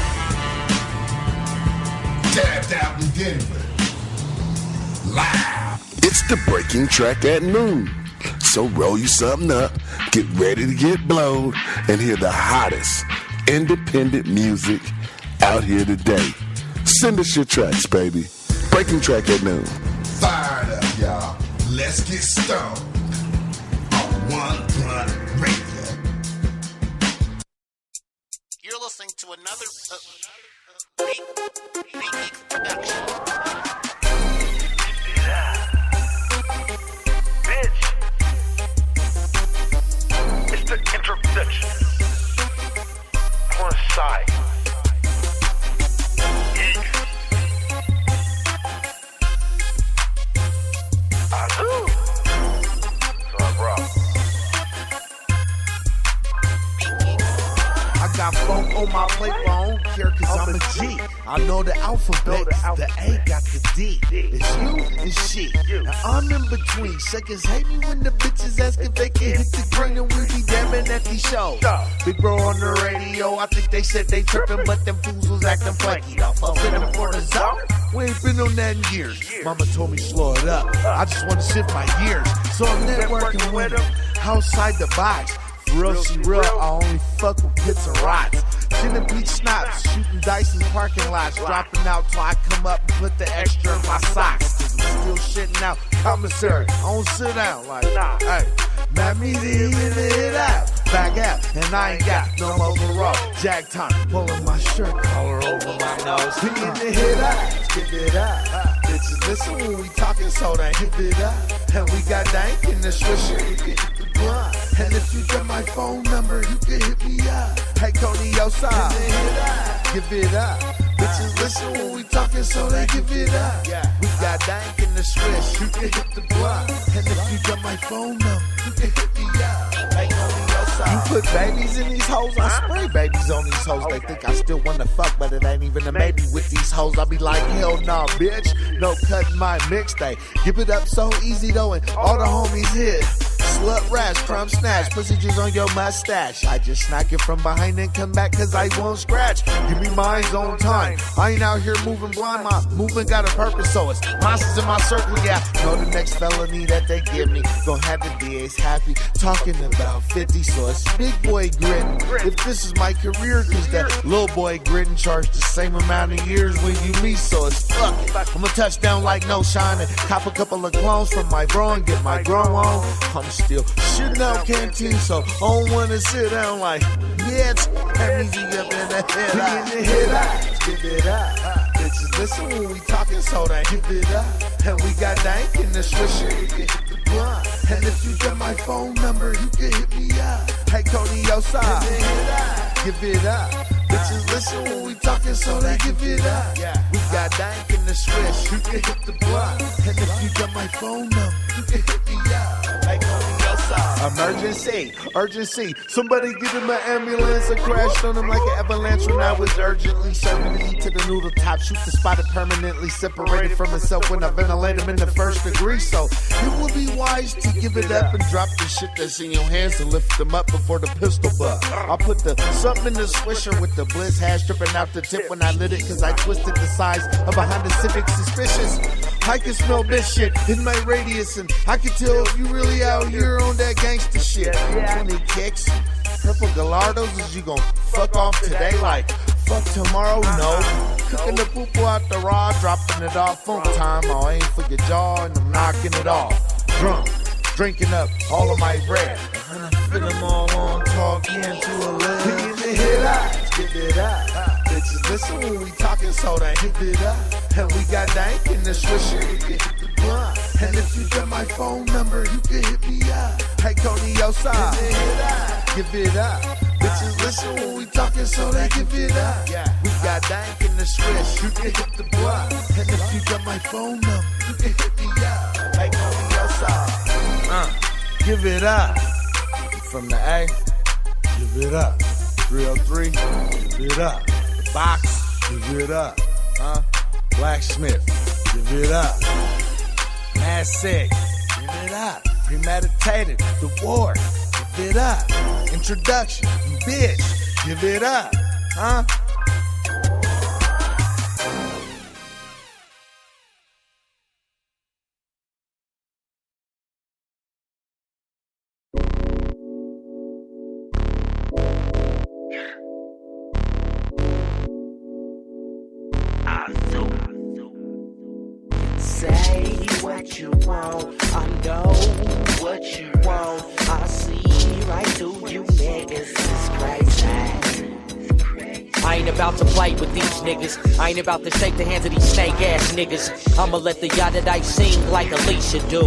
Dabbed out in Denver. Live. It's the breaking track at noon. So roll you something up, get ready to get blown, and hear the hottest independent music out here today. Send us your tracks, baby. Breaking track at noon. Fired up, y'all. Let's get stoned on One Blunt Radio. You're listening to another Beat production. Bitch. It's the introduction. One side. I got funk on my plate, but I don't care cause I'm a G. I know the alphabet, the A got the D. It's you and she, and I'm in between. Shakers hate me when the bitches ask if they can hit the green, and we be dabbing at these shows. Big bro on the radio, I think they said they tripping, but them fools was acting flaky. Up in them for the zone. We ain't been on that in years. Mama told me slow it up. I just want to shift my gears. So I'm networking with them outside the box. For real, she real. I only fuck with pits and rods. Gin and peach schnapps, shooting dice in parking lots. Dropping out till I come up and put the extra in my socks. Cause I'm still shitting out commissary. I don't sit down like, hey. Mad me in the head out, back out, and I ain't got no overall. Jack time, pulling my shirt collar over my nose. Hit in the head out, give it up. Bitches listen when we talking, so they hit it up. And we got dank in the swisher, you can hit the blunt. And if you got my phone number, you can hit me up. Hey Cody, yo side, give it up. Bitches listen when we talking, so they give it up. We got dank in the swish, you can hit the blunt. And if you got my phone number, you can hit me up. Hey Cody, yo side. You put babies in these hoes, I spray babies on these hoes. They think I still wanna fuck, but it ain't even a maybe with these hoes. I be like, hell nah, bitch. No cutting my mixtape. Give it up so easy though, and all the homies hit. Slut rash, crumb snatch, pussy juice on your mustache. I just snack it from behind and come back cause I won't scratch. Give me mine's on time. I ain't out here moving blind, my movement got a purpose, so it's monsters in my circle, yeah. Know the next felony that they give me. Gon' have the DAs happy, talking about 50, so it's big boy gritting. If this is my career, cause that little boy gritting charged the same amount of years when you meet, so it's fuck it. I'ma touch down like no shine and cop a couple of clones from my bro and get my grow on. I'm still shitting out canteen, so I don't wanna sit down like, yeah, it's easy up in the head. We in the head out, give it up. Bitches listen when we talking, so they give it up. And we got dank in the swisher, you can hit the blunt. And if you got my phone number, you can hit me up. Hey Cody, yo side, give it up. Bitches listen when we talking, so they give it up. We got dank in the swish, you can hit the blunt. And if you got my phone number, you can hit me up. Hey Cody, yo side. Emergency, urgency. Somebody give him an ambulance. I crashed on him like an avalanche when I was urgently serving the heat to the noodle top. Shoot the spot it permanently separated from itself when I ventilate him in the first degree. So it would be wise to give it up and drop the shit that's in your hands and lift them up before the pistol butt. I put the something in the swisher with the bliss hash dripping out the tip when I lit it cause I twisted the size of a Honda Civic suspicious. I can smell this shit in my radius and I can tell if you really out here on that gangster shit. 20 kicks, purple Gallardos, is you gon' fuck off today like fuck tomorrow? No. Cooking the poo-poo out the raw, dropping it off funk time. I'll aim for your jaw and I'm knocking it off. Drunk, drinking up all of my bread. And I fit them all on, talking to a lid. We in the head out, give it up. Bitches listen when we talking, so they give it up. And we got dank in the swisher, you can hit the blunt. And if you got my phone number, you can hit me up. Hey Cody, yo side, give it up. Bitches listen when we talking, so they give it up. We got dank in the swish, you can hit the blunt. And if you got my phone number, you can hit me up. Hey Cody, yo side, give it up. From the A, give it up. 303, give it up. The box, give it up. Blacksmith, give it up. Mad sick, give it up. Premeditated, the war, give it up. Introduction, you bitch, give it up. Say what you want, I know what you want. I see right through you niggas, it's crazy. I ain't about to play with these niggas. I ain't about to shake the hands of these snake ass niggas. I'ma let the yada dice sing like Alicia do.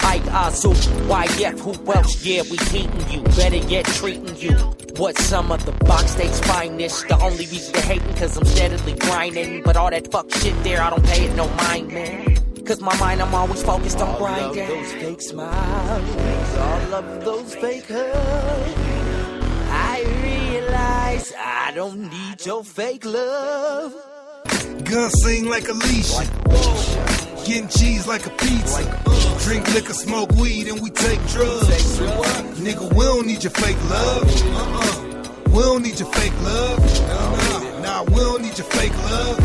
Ike, Azu, YF, who else? Yeah, we heating you. Better yet, treating you. What some of the box state's finest. The only reason you're hating cause I'm steadily grinding. But all that fuck shit there, I don't pay it no mind, man. Cause my mind, I'm always focused on grinding. All of those fake smiles, all of those fake hugs. I realize disgrace. I don't need your fake love. Gun sing like a leash. Getting cheese like a pizza. Drink liquor, smoke weed, and we take drugs. Nigga, we don't need your fake love. We don't need your fake love. Nah, we don't need your fake love.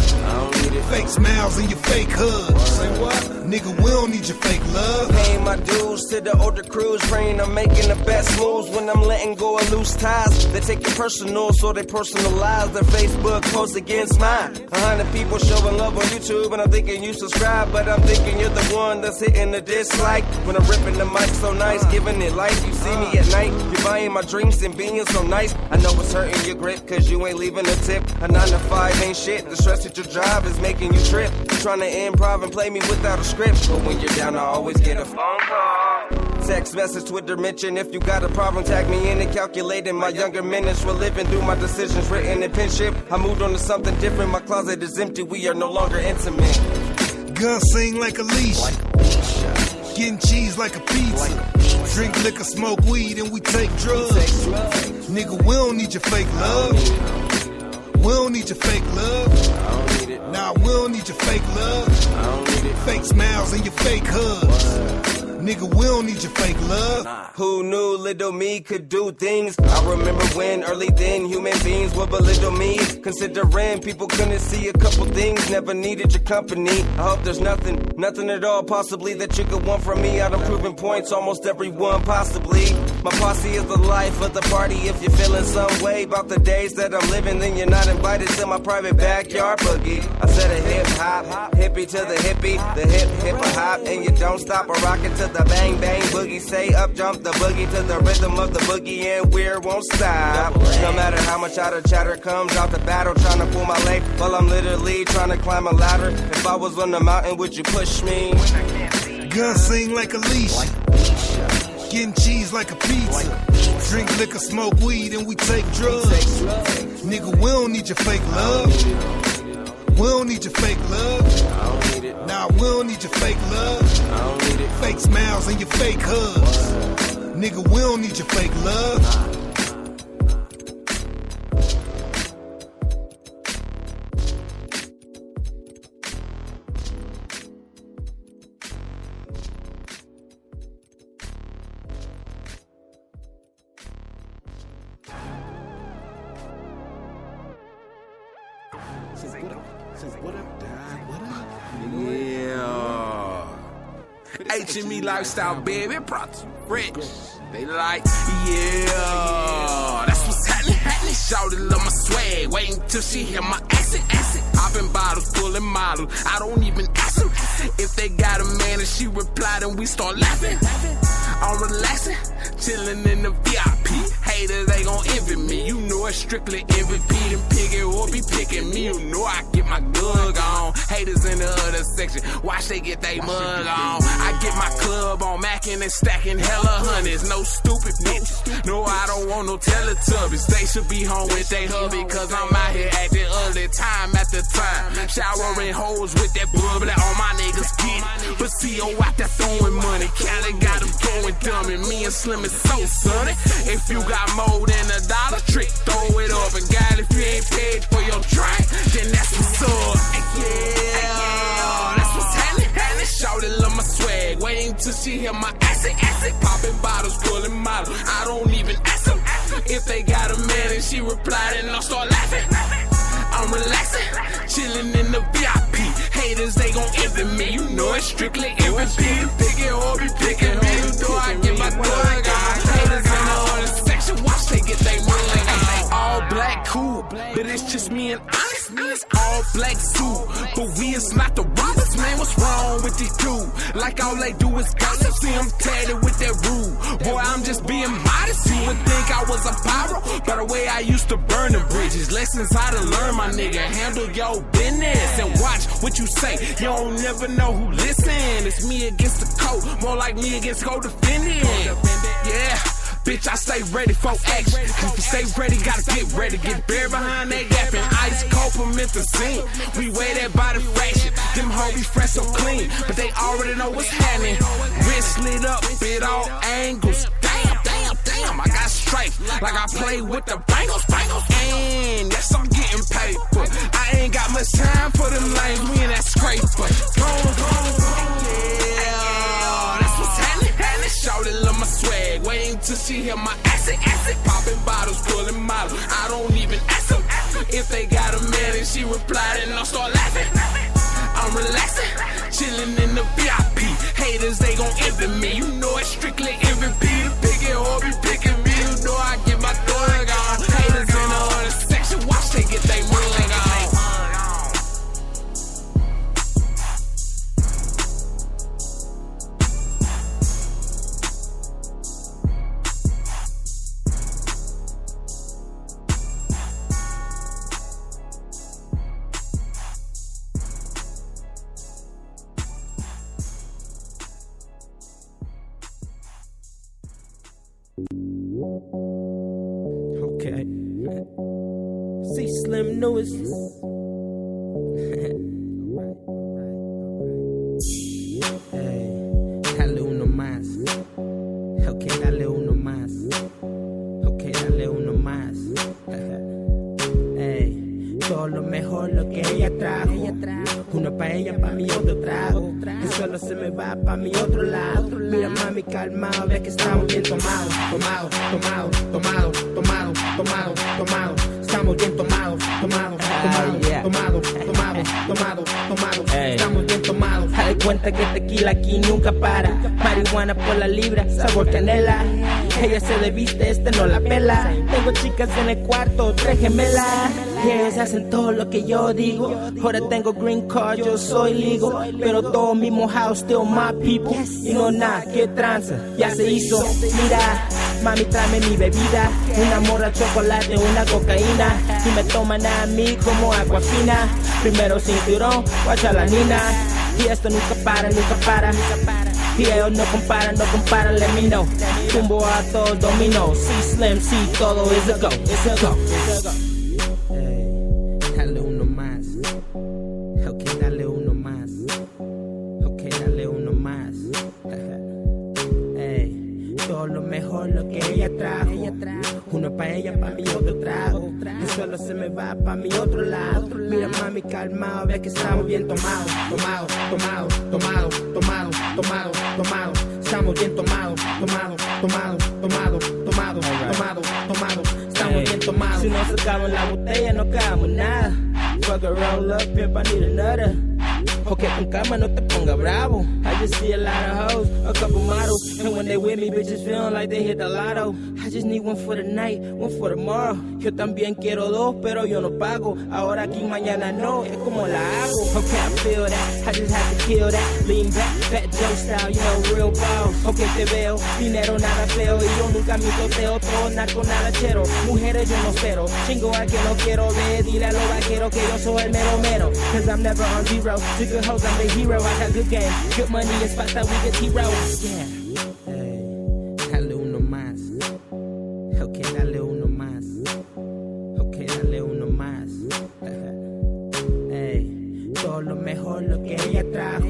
Fake smiles and your fake hugs. Say what? Nigga, we don't need your fake love. Paying my dues to the older crews, praying I'm making the best moves when I'm letting go of loose ties. They take it personal, so they personalize their Facebook post against mine. 100 people showing love on YouTube, and I'm thinking you subscribe, but I'm thinking you're the one that's hitting the dislike. When I'm ripping the mic so nice, giving it life. You see me at night, you're buying my drinks and being so nice. I know it's hurting your grip, cause you ain't leaving a tip. A 9 to 5 ain't shit, the stress at your job is making you trip. Trying to improv and play me without a script, but when you're down, I always get a phone call. Text message, Twitter mention. If you got a problem, tag me in and calculating my younger minutes. We're living through my decisions written in pen ship. I moved on to something different. My closet is empty. We are no longer intimate. Gun sing like a leash. Getting cheese like a pizza. Drink liquor, smoke weed, and we take drugs. Nigga, we don't need your fake love. We don't need your fake love. Nah, we don't need your fake love. Fake smiles and your fake hugs. Nigga, we don't need your fake love. Who knew little me could do things? I remember when early then human beings would belittle me, considering people couldn't see a couple things. Never needed your company. I hope there's nothing at all possibly that you could want from me. Out of proving points, almost everyone possibly. My posse is the life of the party. If you're feeling some way about the days that I'm living, then you're not invited to my private backyard boogie. I said a hip hop, hippie to the hippie, the hip hop, and you don't stop or rock it to the bang bang boogie. Say up jump the boogie to the rhythm of the boogie, and we won't stop. No matter how much outer chatter comes out the battle, trying to pull my leg while I'm literally trying to climb a ladder. If I was on the mountain, would you push me? Gun sing like a leash. Getting cheese like a pizza. Drink liquor, smoke weed, and we take drugs. Nigga, we don't need your fake love. We don't need your fake love. Nah, we don't need your fake love. Fake smiles and your fake hugs. Nigga, we don't need your fake love. HME lifestyle, baby, brought to you rich. They like, yeah, that's what's happening. Shawty love my swag, waiting till she hear my acid. Popping bottles, pulling models, I don't even ask them. If they got a man and she reply, then we start laughing. I'm relaxing, chilling in the VIP. Haters, they gon' envy me. You know it's strictly MVP. Them pick it or be picking me. You know I get my glug on. Haters in the other section, watch they get they mug on. I get my club on, macking and stacking hella hundreds. No stupid bitch. No, I don't want no Teletubbies. They should be home with they hubby, cause I'm out here acting ugly time after time. Showering hoes with that bubbly, all my niggas get it. But CO out there throwing money. Cali got them going dumb, and me and Slim is so sunny. If you got more than $1, trick, throw it up. And God, if you ain't paid for your drink, then that's what's up. Yeah, that's what's happening. Shawty love my swag, waiting till she hear my acid. Popping bottles, pulling models, I don't even ask them. If they got a man and she replied, then I'll start laughing. I'm relaxing, chilling in the VIP. Haters, they gon' envy me. You know it's strictly MVP. Pick it or be picking me. You know I get my thug on. Haters in the other section, watch they get they mug on. All black, cool, but it's just me and honest. All black suit, but we is not the robbers. Man, what's wrong with these two? Like all they do is gossip. See, I'm tatted with that rude. Boy, I'm just being modest. You would think I was a pyro, by the way I used to burn the bridges. Lessons how to learn, my nigga. Handle your business and watch what you say. You don't never know who listen. It's me against the code, more like me against co-defendant. Yeah. Bitch, I stay ready for action. If you stay ready, gotta get ready. Get buried behind that gap and ice cold promethazine. We weigh that body fraction. Them hoes be fresh so clean, but they already know what's happening. Wrist lit up, bit all angles. Damn, I got straight life like I play with the Bengals. And yes, I'm getting paper. I ain't got much time for them lanes. We in that scraper. Yeah, that's what's happening. Shawty love my swag. Waiting till she hear my acid. Popping bottles, pulling models. I don't even ask them if they got a man, and she replied, and I'll start laughing. I'm relaxing, chilling in the VIP. Haters, they gon' envy me. You know it's strictly MVP. The pick it or be picking me. You know I get my thug on. Haters in the other section, watch they get they mug on. Okay. See Slim Lewis. Hey, dale uno más. Ok, dale uno más. Ok, dale uno más. Hey, todo lo mejor lo que ella trajo. Uno pa' ella, pa' mí otro trago. Y solo se me va pa' mi otro lado. Mira mami calmado, ves que estamos bien tomados. Estamos bien tomados. Estamos bien tomados. Dale cuenta que tequila aquí nunca para. Marihuana por la libra, sabor canela. Ella se desviste, no la pela. Tengo chicas en el cuarto, 3 gemelas. Y ellos hacen todo lo que yo digo. Ahora tengo green card, yo soy legal. Pero todo mi house, still my people. Y no nada, que tranza, ya se hizo. Mira, mami tráeme mi bebida. Una morra chocolate, una cocaína. Y me toman a mí como agua fina. Primero cinturón, guacha la nina. Y esto nunca para. Y ellos no comparan, let me know. Tumbo a todos domino. Sí, Slim, sí, todo is a go. Dale uno más. Ok, dale uno más. Ok, dale uno más. Hey, todo lo mejor lo que ella trajo. Uno pa' ella, pa' mi otro trago. Y solo se me va pa' mi otro lado. Mira mami calmado, ve que estamos bien tomados. Estamos bien tomados. Estamos bien tomados. Si no sacamos la botella no cagamos nada. Fuck a roll up, pimp, I need another. Ok, con calma, no te ponga bravo. I just see a lot of hoes, a couple models. And when they with me, bitches feeling like they hit the lotto. I just need one for the night, one for tomorrow. Yo también quiero 2, pero yo no pago. Ahora aquí, mañana no, es como la hago. Ok, I feel that, I just have to kill that. Lean back, Fat Joe style, you know, real boss. Ok, te veo, dinero nada feo. Y yo nunca me toteo, todo narco nada chero. Mujeres yo no espero, chingo a que no quiero ver. Dile a los vaqueros que yo soy el mero. Cause I'm never on zero. To good hoes, I'm the hero. I got good game, good money and spots that we get heroes. Yeah. Hey, dale uno más. Ok, dale uno más. Ok, dale uno más. Hey, todo lo mejor lo que ella trajo.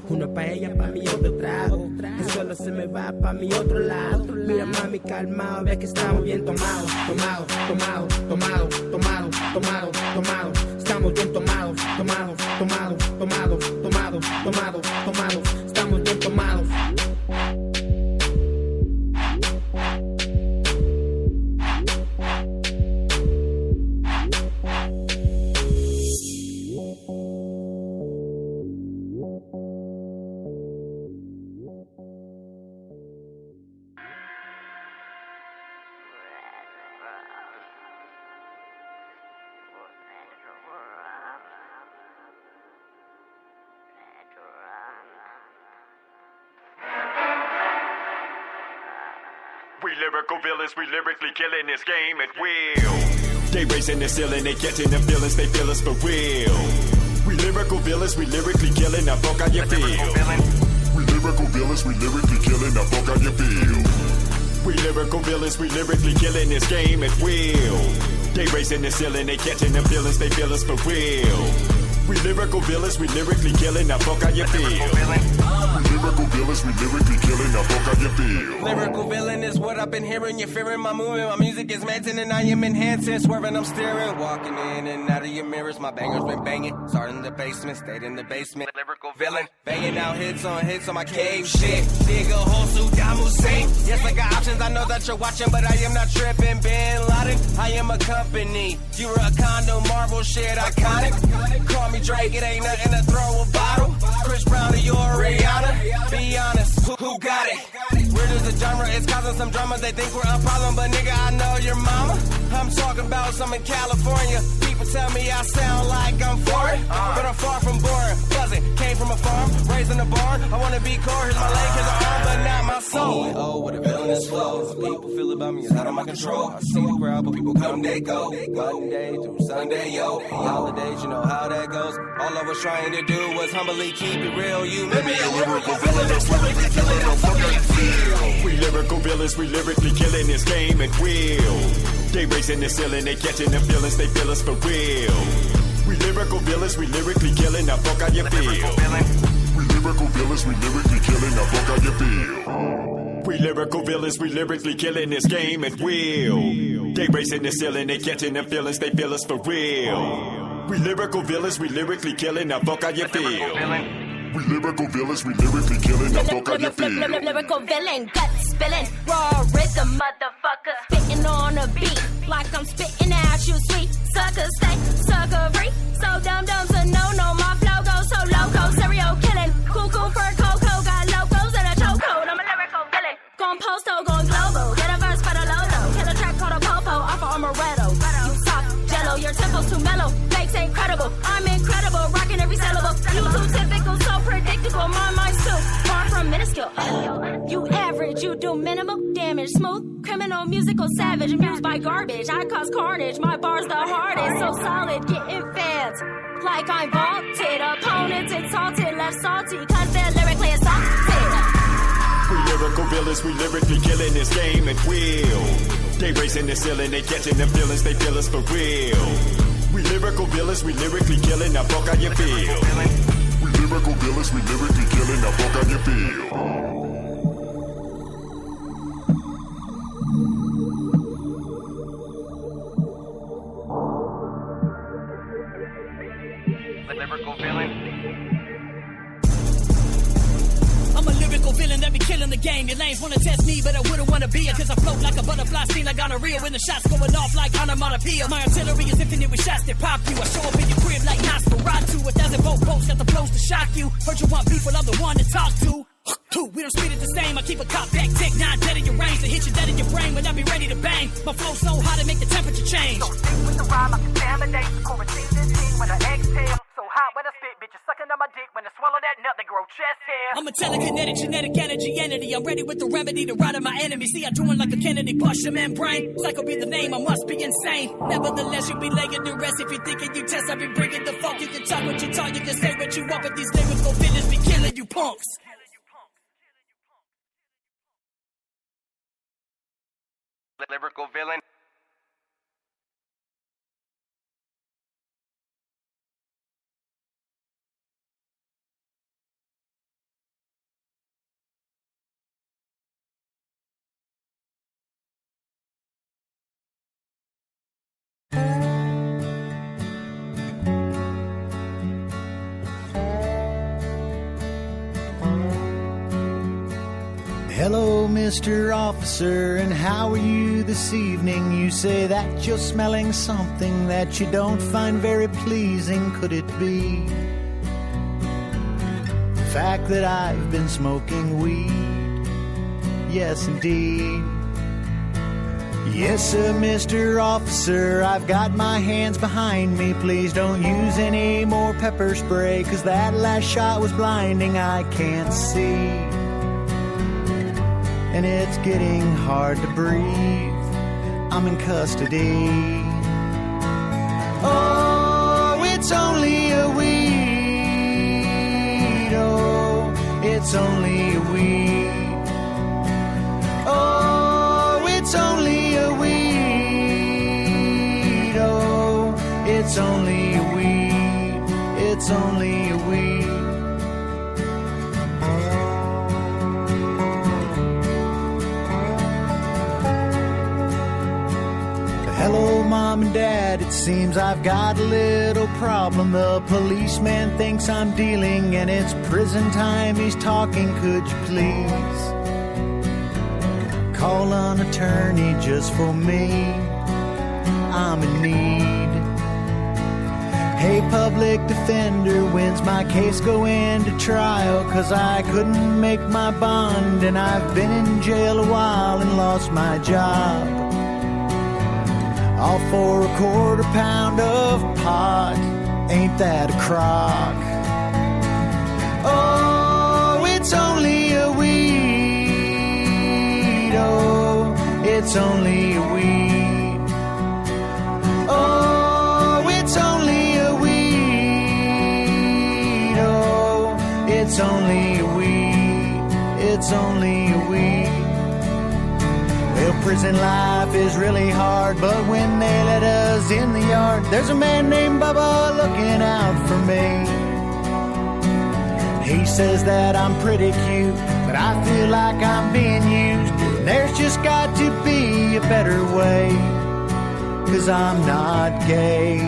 Uno pa' ella, pa' mi otro trago. Y solo se me va pa' mi otro lado. Mira mami calmado, ve que estamos bien tomados. Estamos bien tomados. Estamos bien tomados. We lyrical villains, we lyrically killing this game at will. They raising the ceiling, they catching the feelings, they feel us for real. We lyrical villains, we lyrically killing, now fuck how you feel. We lyrical villains, we lyrically killing, now fuck how you feel. We lyrical villains, we lyrically killing this game at will. They raising the ceiling, they catching the feelings, they feel us for real. We lyrical villains, we lyrically killing, now fuck how you feel. lyrical villains, we lyrically killing. Now fuck how you feel. Lyrical villain is what I've been hearing. You're fearing my movement. My music is melting and I am enhancing. Swerving, I'm steering. Walking in and out of your mirrors. My bangers been banging. Starting in the basement, stayed in the basement. Lyrical villain. Banging out hits on my cave shit. Dig a hole, Saddam Hussein. Yes, I got options. I know that you're watching, but I am not tripping. Bin Laden, I am a company. You were a condo, Marvel shit, iconic. Call me Drake, it ain't nothing to throw a bottle. Chris Brown or your Rihanna. Be honest, who got it? Weird as a genre, it's causing some drama. They think we're a problem, but nigga, I know your mama. I'm talking about some in California. People tell me I sound like I'm for it, but I'm far from boring. Buzzing, came from a farm, raised in a barn. I wanna be core, here's my leg, here's my arm, but not my soul. Oh, what a villainous flow. How people feel about me is out of my control. I see the crowd, but people come, they go. Monday through Sunday, yo. Holidays, you know how that goes. All I was trying to do was humbly keep it real. You may be a lyrical villain, that's lyrically killing, no fucking feel. We lyrical villains, we lyrically killing this game at will. They raising the ceiling, they catching the feelings, they feel us for real. We lyrical villains, we lyrically killing, now fuck how you feel. We lyrical villains, we lyrically killing. Now fuck how you feel. We lyrical villains, we lyrically killing this game at will. They racing the ceiling, they catching the feelings, they feel us for real. We lyrical villains, we lyrically killing, now fuck how you feel. We lyrical villains, we lyrically killing. Now fuck how you feel. Lyrical villain, gut spilling, raw rhythm, motherfucker. Spitting on a beat, like I'm spitting at you, sweet sucker, stay sucker free. So dumb, so no, my flow goes so loco. Stereo killing, cool for cocoa. Got locos and a chokehold. I'm a lyrical villain, gon' posto, going global. Get a verse for the logo, kill a track called a popo, off of amaretto. You talk jello, your tempo's too mellow. Fakes ain't credible, I'm incredible, rocking every syllable. You too typical, so predictable, my mind's too far from minuscule. You average, you do minimal damage, smooth, criminal, musical, savage, amused by garbage. I cause carnage, my bar's the hardest, so solid, getting fans like I'm vaulted. Opponents insulted, left salty, cause they're lyrically assaulted. We lyrical villains, we lyrically killing this game at will. They racing the ceiling, they catching them feelings, they feel us for real. We lyrical villains, we lyrically killing, now fuck how you feel. We lyrical villains, we lyrically killing. Now fuck how you feel. Lyrical villain. I'm a lyrical villain that be killing the game. Your lanes wanna test me, but I wouldn't wanna be it. Cause I float like a butterfly, sting like gonorrhea. When the shots going off like onomatopoeia. My artillery is infinite with shots that pop you. I show up in your crib like Nosferatu. 1,000 boats got the flows to shock you. Heard you want beef, well I'm the one to talk to. We don't speed it the same. I keep a cop back, take 9 dead in your range. To hit you dead in your brain when I be ready to bang. My flow so hot to make the temperature change. So stick with the rhyme, I contaminate. Quarantine this thing when I exhale. So hot when I spit, bitches sucking on my dick. When I swallow that nut, they grow chest hair. I'm a telekinetic, genetic energy entity. I'm ready with the remedy to ride on my enemy. See, I'm doing like a Kennedy, push your membrane. Psycho be the name, I must be insane. Nevertheless, you be laying the rest. If you thinking you test, I be bringing the funk. You can talk what you talk, you can say what you want. But these lyrical villains be killing you punks. Lyrical villain. Hello, Mr. Officer, and how are you this evening? You say that you're smelling something that you don't find very pleasing. Could it be the fact that I've been smoking weed? Yes, indeed. Yes, sir, Mr. Officer, I've got my hands behind me. Please don't use any more pepper spray, 'cause that last shot was blinding. I can't see, and it's getting hard to breathe. I'm in custody. Oh, it's only a weed. Oh, it's only a weed. Oh, it's only a weed. Oh, it's only a weed. It's only a weed. Mom and Dad, it seems I've got a little problem. The policeman thinks I'm dealing, and it's prison time he's talking. Could you please call an attorney just for me? I'm in need. Hey, public defender, when's my case go into trial? 'Cause I couldn't make my bond, and I've been in jail a while and lost my job. All for a quarter pound of pot, ain't that a crock? Oh, it's only a weed, oh, it's only a weed. Oh, it's only a weed, oh, it's only a weed, it's only a weed. Well, prison life is really hard, but when they let us in the yard, there's a man named Bubba looking out for me. He says that I'm pretty cute, but I feel like I'm being used. There's just got to be a better way, 'cause I'm not gay.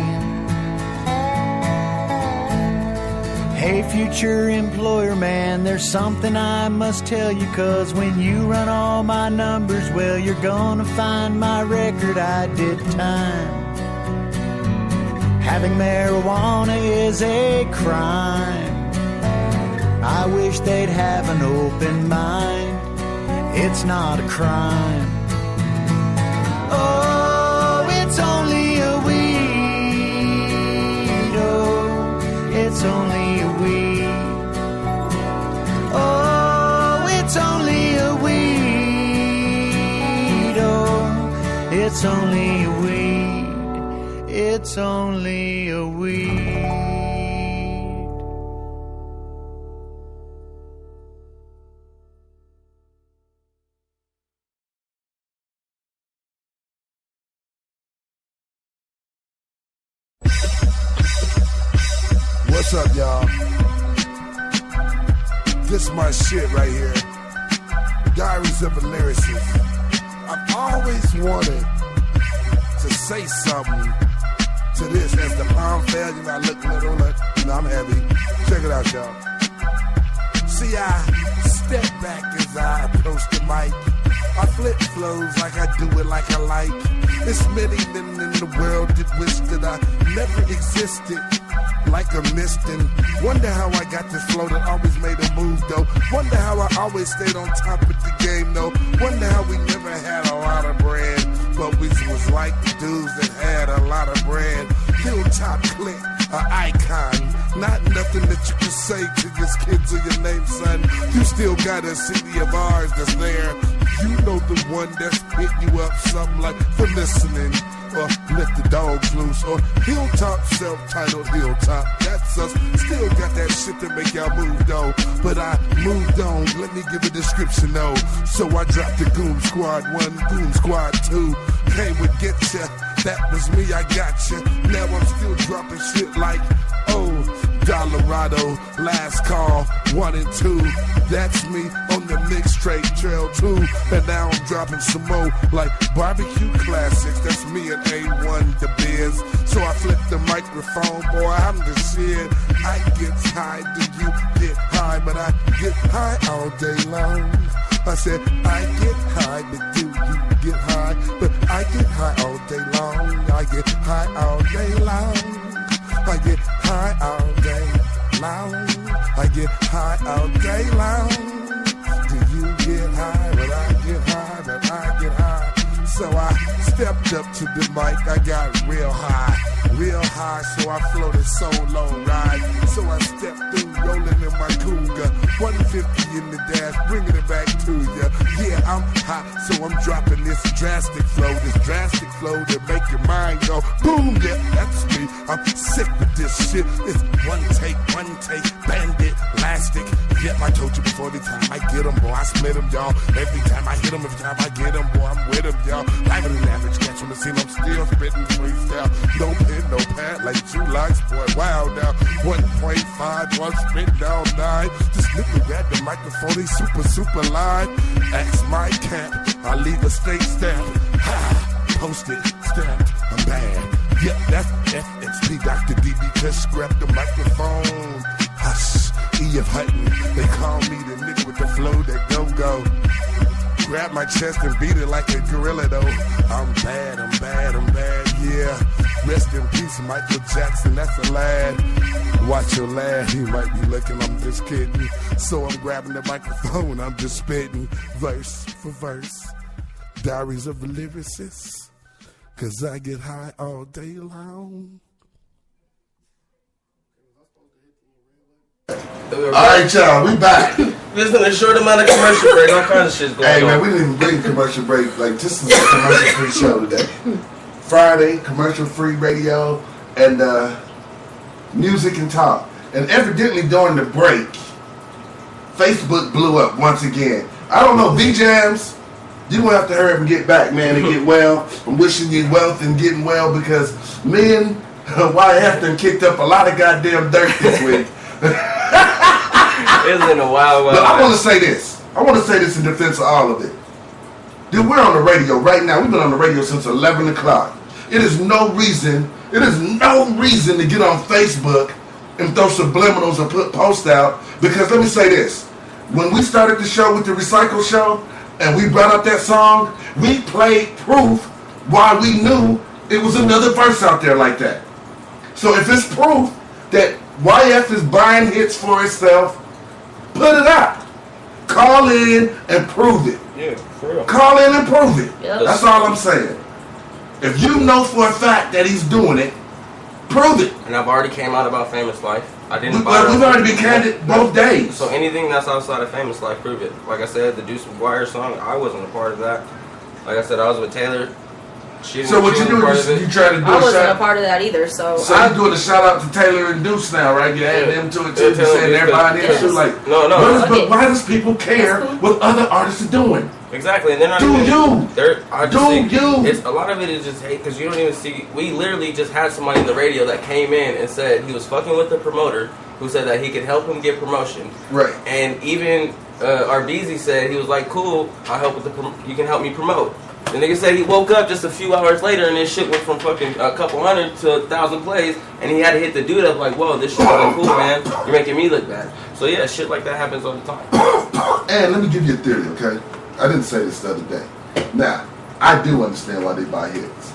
Hey, future employer man, there's something I must tell you, 'cause when you run all my numbers, well, you're gonna find my record I did time. Having marijuana is a crime. I wish they'd have an open mind. It's not a crime. Oh, it's only a weed. Oh, it's only a weed. Oh, it's only a weed. Oh, it's only a weed. It's only a weed. What's up, y'all? This my shit right here. Diaries of a Lyricist. I've always wanted to say something to this. As the palm fell, you know, I look little, I'm heavy. Check it out, y'all. See, I step back as I approach the mic. I flip flows like I do it like I like. It's many men in the world that wish that I never existed. Like a mist, and wonder how I got this flow that always made a move, though. Wonder how I always stayed on top of the game, though. Wonder how we never had a lot of bread, but we was like the dudes that had a lot of bread. Hilltop click, an icon. Not nothing that you can say to your kids or your name, son. You still got a CD of ours that's there. You know the one that's hit you up, something like for listening. Or let the dogs loose, or Hilltop, self-titled Hilltop. That's us. Still got that shit to make y'all move though. But I moved on. Let me give a description though. So I dropped the Goon Squad 1, Goon Squad 2. Came with Get Ya. That was me. I got ya. Now I'm still dropping shit like Colorado, Last Call 1 and 2. That's me on the mixtape Trail 2. And now I'm dropping some more like Barbecue Classics. That's me and A1 the Biz. So I flip the microphone, boy, I'm the shit. I get high, do you get high? But I get high all day long. I said I get high, but do you get high? But I get high all day long. I get high all day long. I get high all day long. I get high all day long. Do you get high? But I get high, but I get high. So I stepped up to the mic. I got real high, so I floated solo ride. So I stepped through, rolling in my Cougar, 150 in the dash, bringing it back to ya. Yeah, I'm hot, so I'm dropping this drastic flow to make your mind go boom. Yeah, that's me. I'm sick with this shit. It's one take, bandit, elastic. Yep, I told you before, every time I get them, boy, I split them, y'all. Every time I hit them, every time I get them, boy, I'm with them, y'all. Live than average, catch on the scene, I'm still spitting freestyle. No pen, no pad, like Julius, boy, wow now. 1.5, one spit down 9. This nigga got the microphone, he's super live. Ask my camp, I leave a state stamp. Ha! posted, stamped, I'm bad. Yep, that's FXP, Dr. DB just scrapped the microphone. Hush, E.F. Hutton, they call me the nigga with the flow that go-go. Grab my chest and beat it like a gorilla though. I'm bad, yeah. Rest in peace, Michael Jackson, that's a lad. Watch your lad, he might be looking, I'm just kidding. So I'm grabbing the microphone, I'm just spitting verse for verse. Diaries of a lyricist, 'cause I get high all day long. Alright, y'all, we back. There's been a short amount of commercial break, all kinds of shit's going on. Hey, man, we didn't even bring commercial break. Like, this is a commercial-free show today. Friday, commercial-free radio, and music and talk. And evidently during the break, Facebook blew up once again. I don't know, V-Jams, you don't have to hurry up and get back, man, and get well. I'm wishing you wealth and getting well because me and YF done kicked up a lot of goddamn dirt this week. It's been a wild. But I want to say this. I want to say this in defense of all of it. Dude, we're on the radio right now. We've been on the radio since 11 o'clock. It is no reason to get on Facebook and throw subliminals or put posts out. Because let me say this. When we started the show with the Recycle Show and we brought up that song, we played proof why we knew it was another verse out there like that. So if it's proof that YF is buying hits for itself, put it out. Call in and prove it. Yeah, for real. Call in and prove it. Yep. That's all I'm saying. If you know for a fact that he's doing it, prove it. And I've already came out about Famous Life. I didn't buy We've already been candid both days. So anything that's outside of Famous Life, prove it. Like I said, the Deuce McGuire song, I wasn't a part of that. Like I said, I was with Taylor. So what you do is you try to do I wasn't a part of that either, so you're doing a shout out to Taylor and Deuce now, right? You add them to it too. You saying they're buying it too. Like, no. But why does people care what other artists are doing? Exactly, and they're not. It's a lot of it is just hate because you don't even see. We literally just had somebody in the radio that came in and said he was fucking with the promoter who said that he could help him get promotion. Right. And even Arbeezy said he was like, "Cool, I'll help with you can help me promote." The nigga said he woke up just a few hours later and this shit went from fucking a couple hundred to 1,000 plays, and he had to hit the dude up like, "Whoa, this shit isn't cool, man. You're making me look bad." So yeah, shit like that happens all the time. And let me give you a theory, okay? I didn't say this the other day. Now, I do understand why they buy hits.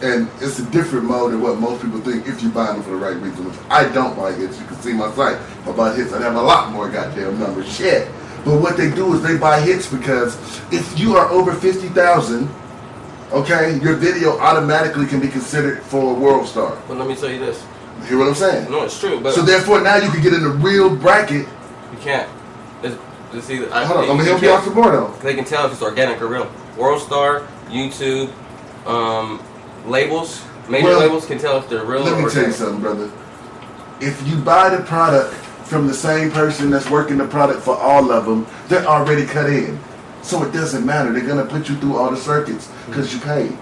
And it's a different mode than what most people think if you buy them for the right reason. If I don't buy hits, you can see my site. If I buy hits, I'd have a lot more goddamn numbers. Shit. But what they do is they buy hits because if you are over 50,000, okay, your video automatically can be considered for a world star. But let me tell you this. You hear what I'm saying? No, it's true. But so therefore now you can get in the real bracket. You can't. It's either, hold on, let me help you out some more though. They can tell if it's organic or real. World Star, YouTube, labels, major labels can tell if they're real or organic. Let me tell you something, brother. If you buy the product from the same person that's working the product for all of them, they're already cut in. So it doesn't matter. They're going to put you through all the circuits because you paid.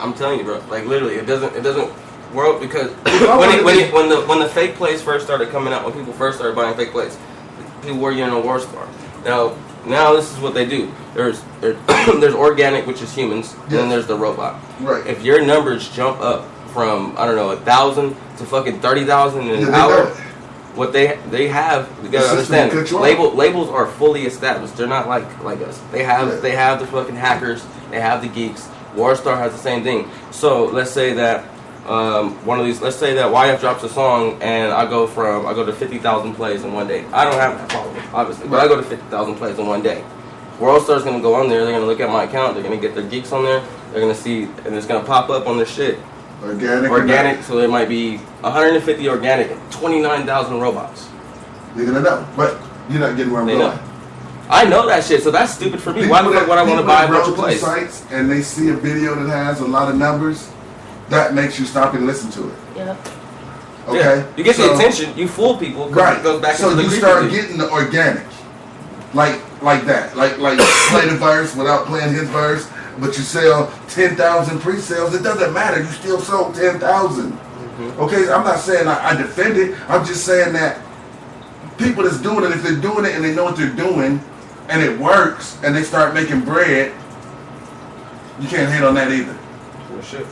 I'm telling you, bro. Like, literally, it doesn't work because when the fake plays first started coming out, when people first started buying fake plays, people were getting a World Star. Now this is what they do. There's organic, which is humans, and then there's the robot. Right. If your numbers jump up from, I don't know, 1,000 to fucking 30,000 in an hour, what they have, you gotta understand, labels are fully established. They're not like us. They have the fucking hackers, they have the geeks. Warstar has the same thing. So let's say that let's say that YF drops a song and I go to 50,000 plays in one day. I don't have that following, obviously, but I go to 50,000 plays in one day. Worldstar's gonna go on there, they're gonna look at my account, they're gonna get their geeks on there, they're gonna see, and it's gonna pop up on their shit. Organic, so there might be 150 organic and 29,000 robots. You're gonna know, but you're not getting where I'm going. I know that shit, so that's stupid for me. Why the fuck would I want to buy a bunch of plays? Sites and they see a video that has a lot of numbers, that makes you stop and listen to it. Yeah. Okay. Yeah. You get the attention. You fool people. Right. It goes back so into the you start getting the organic, like that, like play the verse without playing his verse, but you sell 10,000 pre-sales. It doesn't matter. You still sold 10,000. Okay. So I'm not saying I defend it. I'm just saying that people that's doing it, if they're doing it and they know what they're doing, and it works, and they start making bread, you can't hate on that either. Well, shit.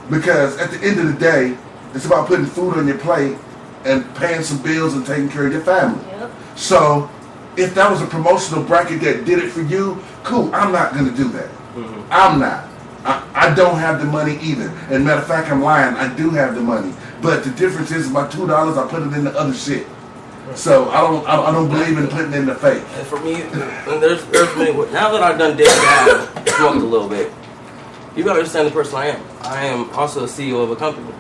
Because at the end of the day, it's about putting food on your plate and paying some bills and taking care of your family. Yep. So, if that was a promotional bracket that did it for you, cool. I'm not going to do that. I'm not. I don't have the money either. And matter of fact, I'm lying. I do have the money. But the difference is my $2, I put it in the other shit. So I don't believe in putting in the fake. And for me, there's many. Now that I've done dab, smoked a little bit, you gotta understand the person I am. I am also a CEO of a company.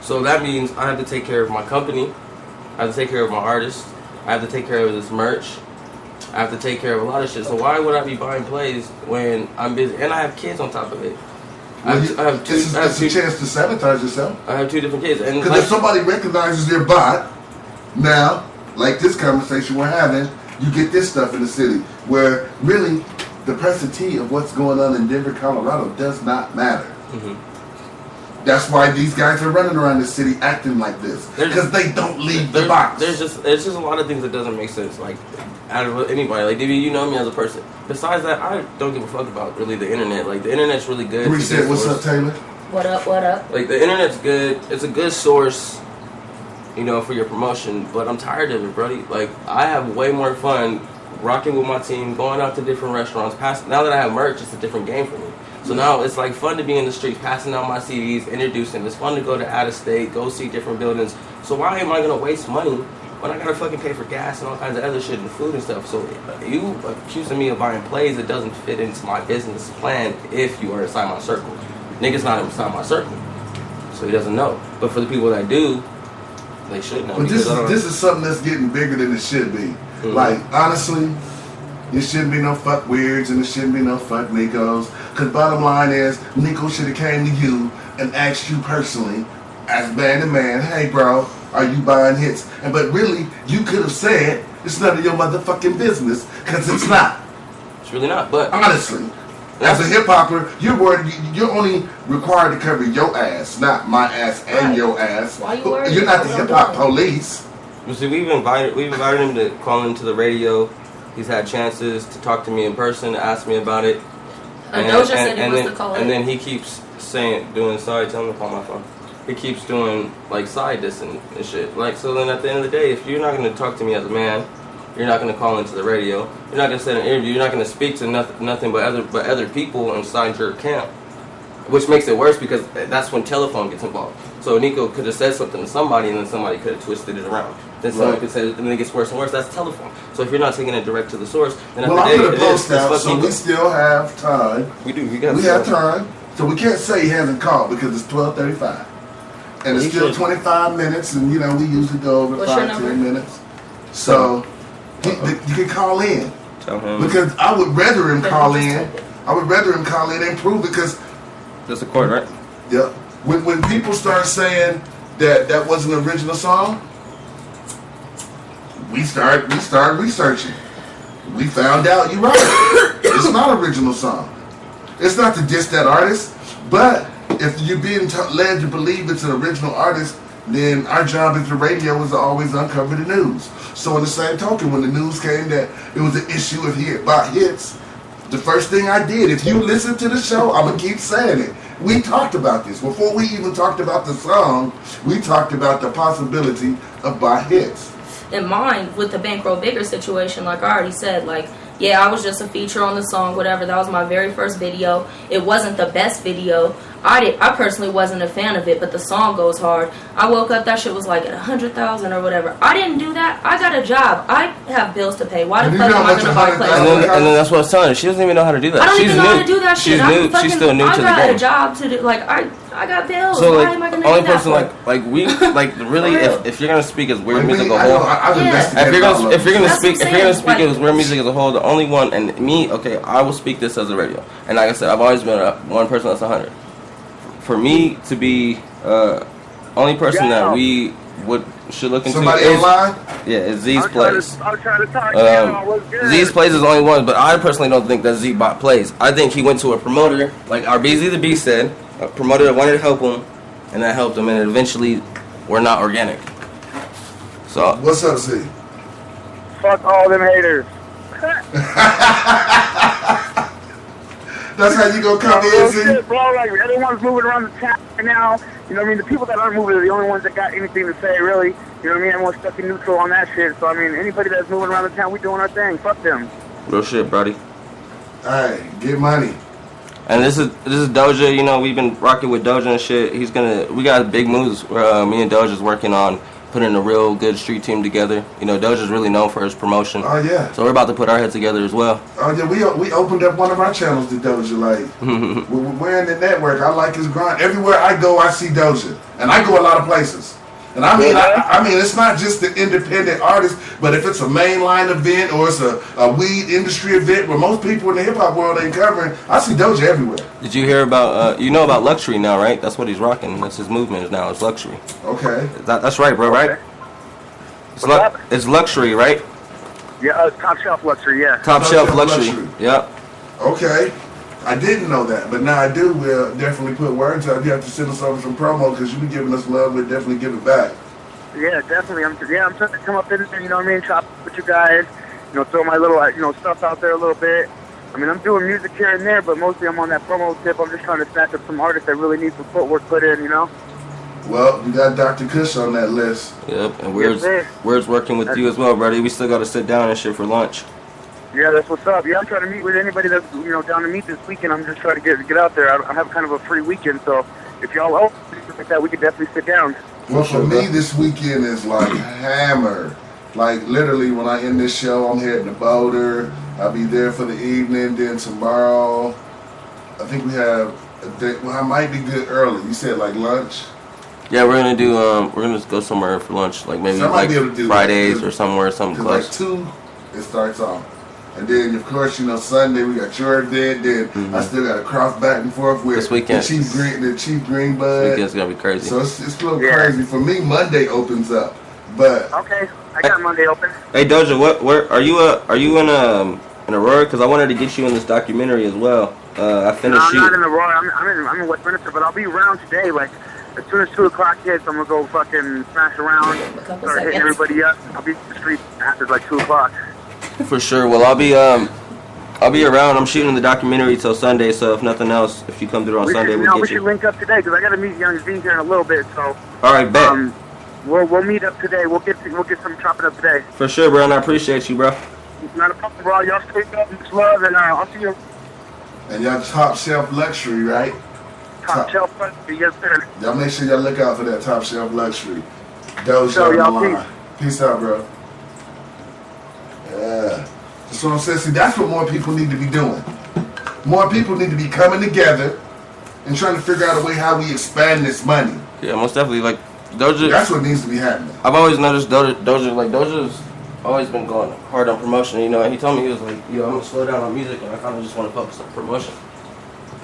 So that means I have to take care of my company. I have to take care of my artists. I have to take care of this merch. I have to take care of a lot of shit. So why would I be buying plays when I'm busy? And I have kids on top of it. It's a chance to sabotage yourself. I have 2 different kids. Because if somebody recognizes your bot, now, like this conversation we're having, you get this stuff in the city where really the presentee of what's going on in Denver, Colorado does not matter. That's why these guys are running around the city acting like this, because they don't leave the box. There's just a lot of things that doesn't make sense. Like out of anybody, like DB, you know me as a person. Besides that, I don't give a fuck about really the internet. Like the internet's really good. Reset. What's up, Taylor? What up? What up? Like the internet's good. It's a good source, you know, for your promotion. But I'm tired of it, brody. Like I have way more fun rocking with my team, going out to different restaurants. Now that I have merch, it's a different game for me. So now it's like fun to be in the streets, passing out my CDs, introducing. It's fun to go to out of state, go see different buildings. So why am I gonna waste money when I gotta fucking pay for gas and all kinds of other shit and food and stuff? So you accusing me of buying plays that doesn't fit into my business plan if you are inside my circle. Nigga's not inside my circle, so he doesn't know. But for the people that do, they should know. But this is something that's getting bigger than it should be. Like honestly, there shouldn't be no fuck weirds and there shouldn't be no fuck Nicos. Cause bottom line is, Nico should have came to you and asked you personally, as man to man, hey bro, are you buying hits? But really, you could have said, it's none of your motherfucking business, cause it's not. It's really not. But honestly, as a hip hopper, you're only required to cover your ass, not my ass and your ass. Why you worried? You're not the hip hop police. You see, we've invited him to call into the radio. He's had chances to talk to me in person, to ask me about it. Doja said he wants to call and then he keeps doing sorry, tell him to call my phone. He keeps doing like side dissing and shit. Like, so then at the end of the day, if you're not going to talk to me as a man, you're not going to call into the radio, you're not going to set an interview, you're not going to speak to nothing but other people inside your camp, which makes it worse because that's when telephone gets involved. So Nico could have said something to somebody and then somebody could have twisted it around. Then someone could say, and then it gets worse and worse. That's telephone. So if you're not taking it direct to the source, then at Well, the I day, put a post out, so fucking we still have time. We do. We have time. So we can't say he hasn't called because it's 12:35. And it's still 25 minutes, and you know, we usually go over What's your 5-10 number? minutes. So you can call in. Tell him. Because I would rather him call in. I would rather him call in and prove it because that's the chord, right? Yeah. When people start saying that wasn't an original song, we start researching. We found out you're right. It's not an original song. It's not to diss that artist, but if you're being led to believe it's an original artist, then our job as the radio is to always uncover the news. So in the same token, when the news came that it was an issue about hits, the first thing I did, if you listen to the show, I'm going to keep saying it. We talked about this. Before we even talked about the song, we talked about the possibility of buy hits. In mine, with the Bankroll Bigger situation, like I already said, like, yeah, I was just a feature on the song, whatever. That was my very first video. It wasn't the best video. I personally wasn't a fan of it, but the song goes hard. I woke up, that shit was like at 100,000 or whatever. I didn't do that. I got a job. I have bills to pay. Why the fuck am I going to buy plays? And then that's what I was telling her. She doesn't even know how to do that. I don't She's even know how to do that She's shit. new. She's still new to the game. I got a job to do. Like, I got bills. So Why like, am I going to only do that person for? like we like really if you're gonna speak as weird music as a I've whole, investigated if you're gonna That's speak what I'm as saying, weird music as a whole, the only one and me, okay, I will speak this as a radio. And like I said, I've always been one person that's 100. For me to be only person that we should look into Somebody is online? Yeah, is Z's Plays. I'm trying to talk now. What's good? Z's Plays is the only one, but I personally don't think that Z bought plays. I think he went to a promoter, like our BZ the Beast said, a promoter that wanted to help him, and that helped him, and it eventually were not organic. So what's up, Z? Fuck all them haters. That's how you gonna come in, see? Shit, bro, like, everyone's moving around the town right now. You know what I mean? The people that aren't moving are the only ones that got anything to say, really. You know what I mean? Everyone's stuck in neutral on that shit. So, I mean, anybody that's moving around the town, we doing our thing. Fuck them. Real shit, buddy. Alright, get money. And this is Doja. You know, we've been rocking with Doja and shit. We got big moves. Me and Doja's working on putting a real good street team together. You know, Doja's really known for his promotion. Oh yeah. So we're about to put our head together as well. Oh yeah, we opened up one of our channels to Doja. Like we're in the network. I like his grind. Everywhere I go, I see Doja, and I go a lot of places. And I mean, I mean, it's not just the independent artist, but if it's a mainline event or it's a weed industry event where most people in the hip hop world ain't covering, I see Doja everywhere. Did you hear about? You know about Luxury now, right? That's what he's rocking. That's his movement now. It's Luxury. Okay. That's right, bro. Right? It's Luxury, right? Yeah, Top Shelf Luxury. Yeah. Top Shelf Luxury. Yep. Okay. I didn't know that, but now I do. We'll definitely put words out. You have to send us over some promo because you be giving us love. We'll definitely give it back. Yeah, definitely. I'm trying to come up in there, you know what I mean, chop with you guys, you know, throw my little, you know, stuff out there a little bit. I mean, I'm doing music here and there, but mostly I'm on that promo tip. I'm just trying to snatch up some artists that really need some footwork put in, you know? Well, we got Dr. Kush on that list. Yep, and Weird's working with you as well, buddy. We still got to sit down and shit for lunch. Yeah, that's what's up. Yeah, I'm trying to meet with anybody that's, you know, down to meet this weekend. I'm just trying to get out there. I have kind of a free weekend, so if y'all open like that, we could definitely sit down. Well, for me, this weekend is like hammer. Like, literally, when I end this show, I'm heading to Boulder. I'll be there for the evening. Then tomorrow, I think we have a day. Well, I might be good early. You said, like, lunch? Yeah, we're gonna do. We're gonna go somewhere for lunch, like maybe like Fridays or somewhere, something close. Like 2, it starts off. And then, of course, you know, Sunday we got your event. Then I still got to cross back and forth with this weekend. the Chief Green Bud. This weekend's gonna be crazy. So it's a little crazy for me. Monday opens up, but okay, I got Monday open. Hey Doja, where are you? Are you in Aurora? Because I wanted to get you in this documentary as well. I finished shooting. I'm not in Aurora. I'm in Westminster, but I'll be around today. Like as soon as 2 o'clock hits, I'm gonna go fucking smash around, start hitting everybody up. I'll be in the street after like 2 o'clock. For sure. Well, I'll be around. I'm shooting the documentary till Sunday, so if nothing else, if you come through on Sunday, we'll get you. We should link up today because I got to meet Young Z here in a little bit. So. All right, bet. We'll meet up today. We'll get some chopping up today. For sure, bro. And I appreciate you, bro. Not a problem, bro. Y'all stay up, much love, and I'll see you. And y'all Top Shelf Luxury, right? Top Shelf Luxury, yes, sir. Y'all make sure y'all look out for that Top Shelf Luxury. Doja on the line. Peace out, bro. Yeah. That's what I'm saying. See, that's what more people need to be doing. More people need to be coming together and trying to figure out a way how we expand this money. Yeah, most definitely. Like Doja. That's what needs to be happening. I've always noticed Doja's always been going hard on promotion. You know, and he told me, he was like, yo, I'm gonna slow down on music and I kind of just want to focus on promotion.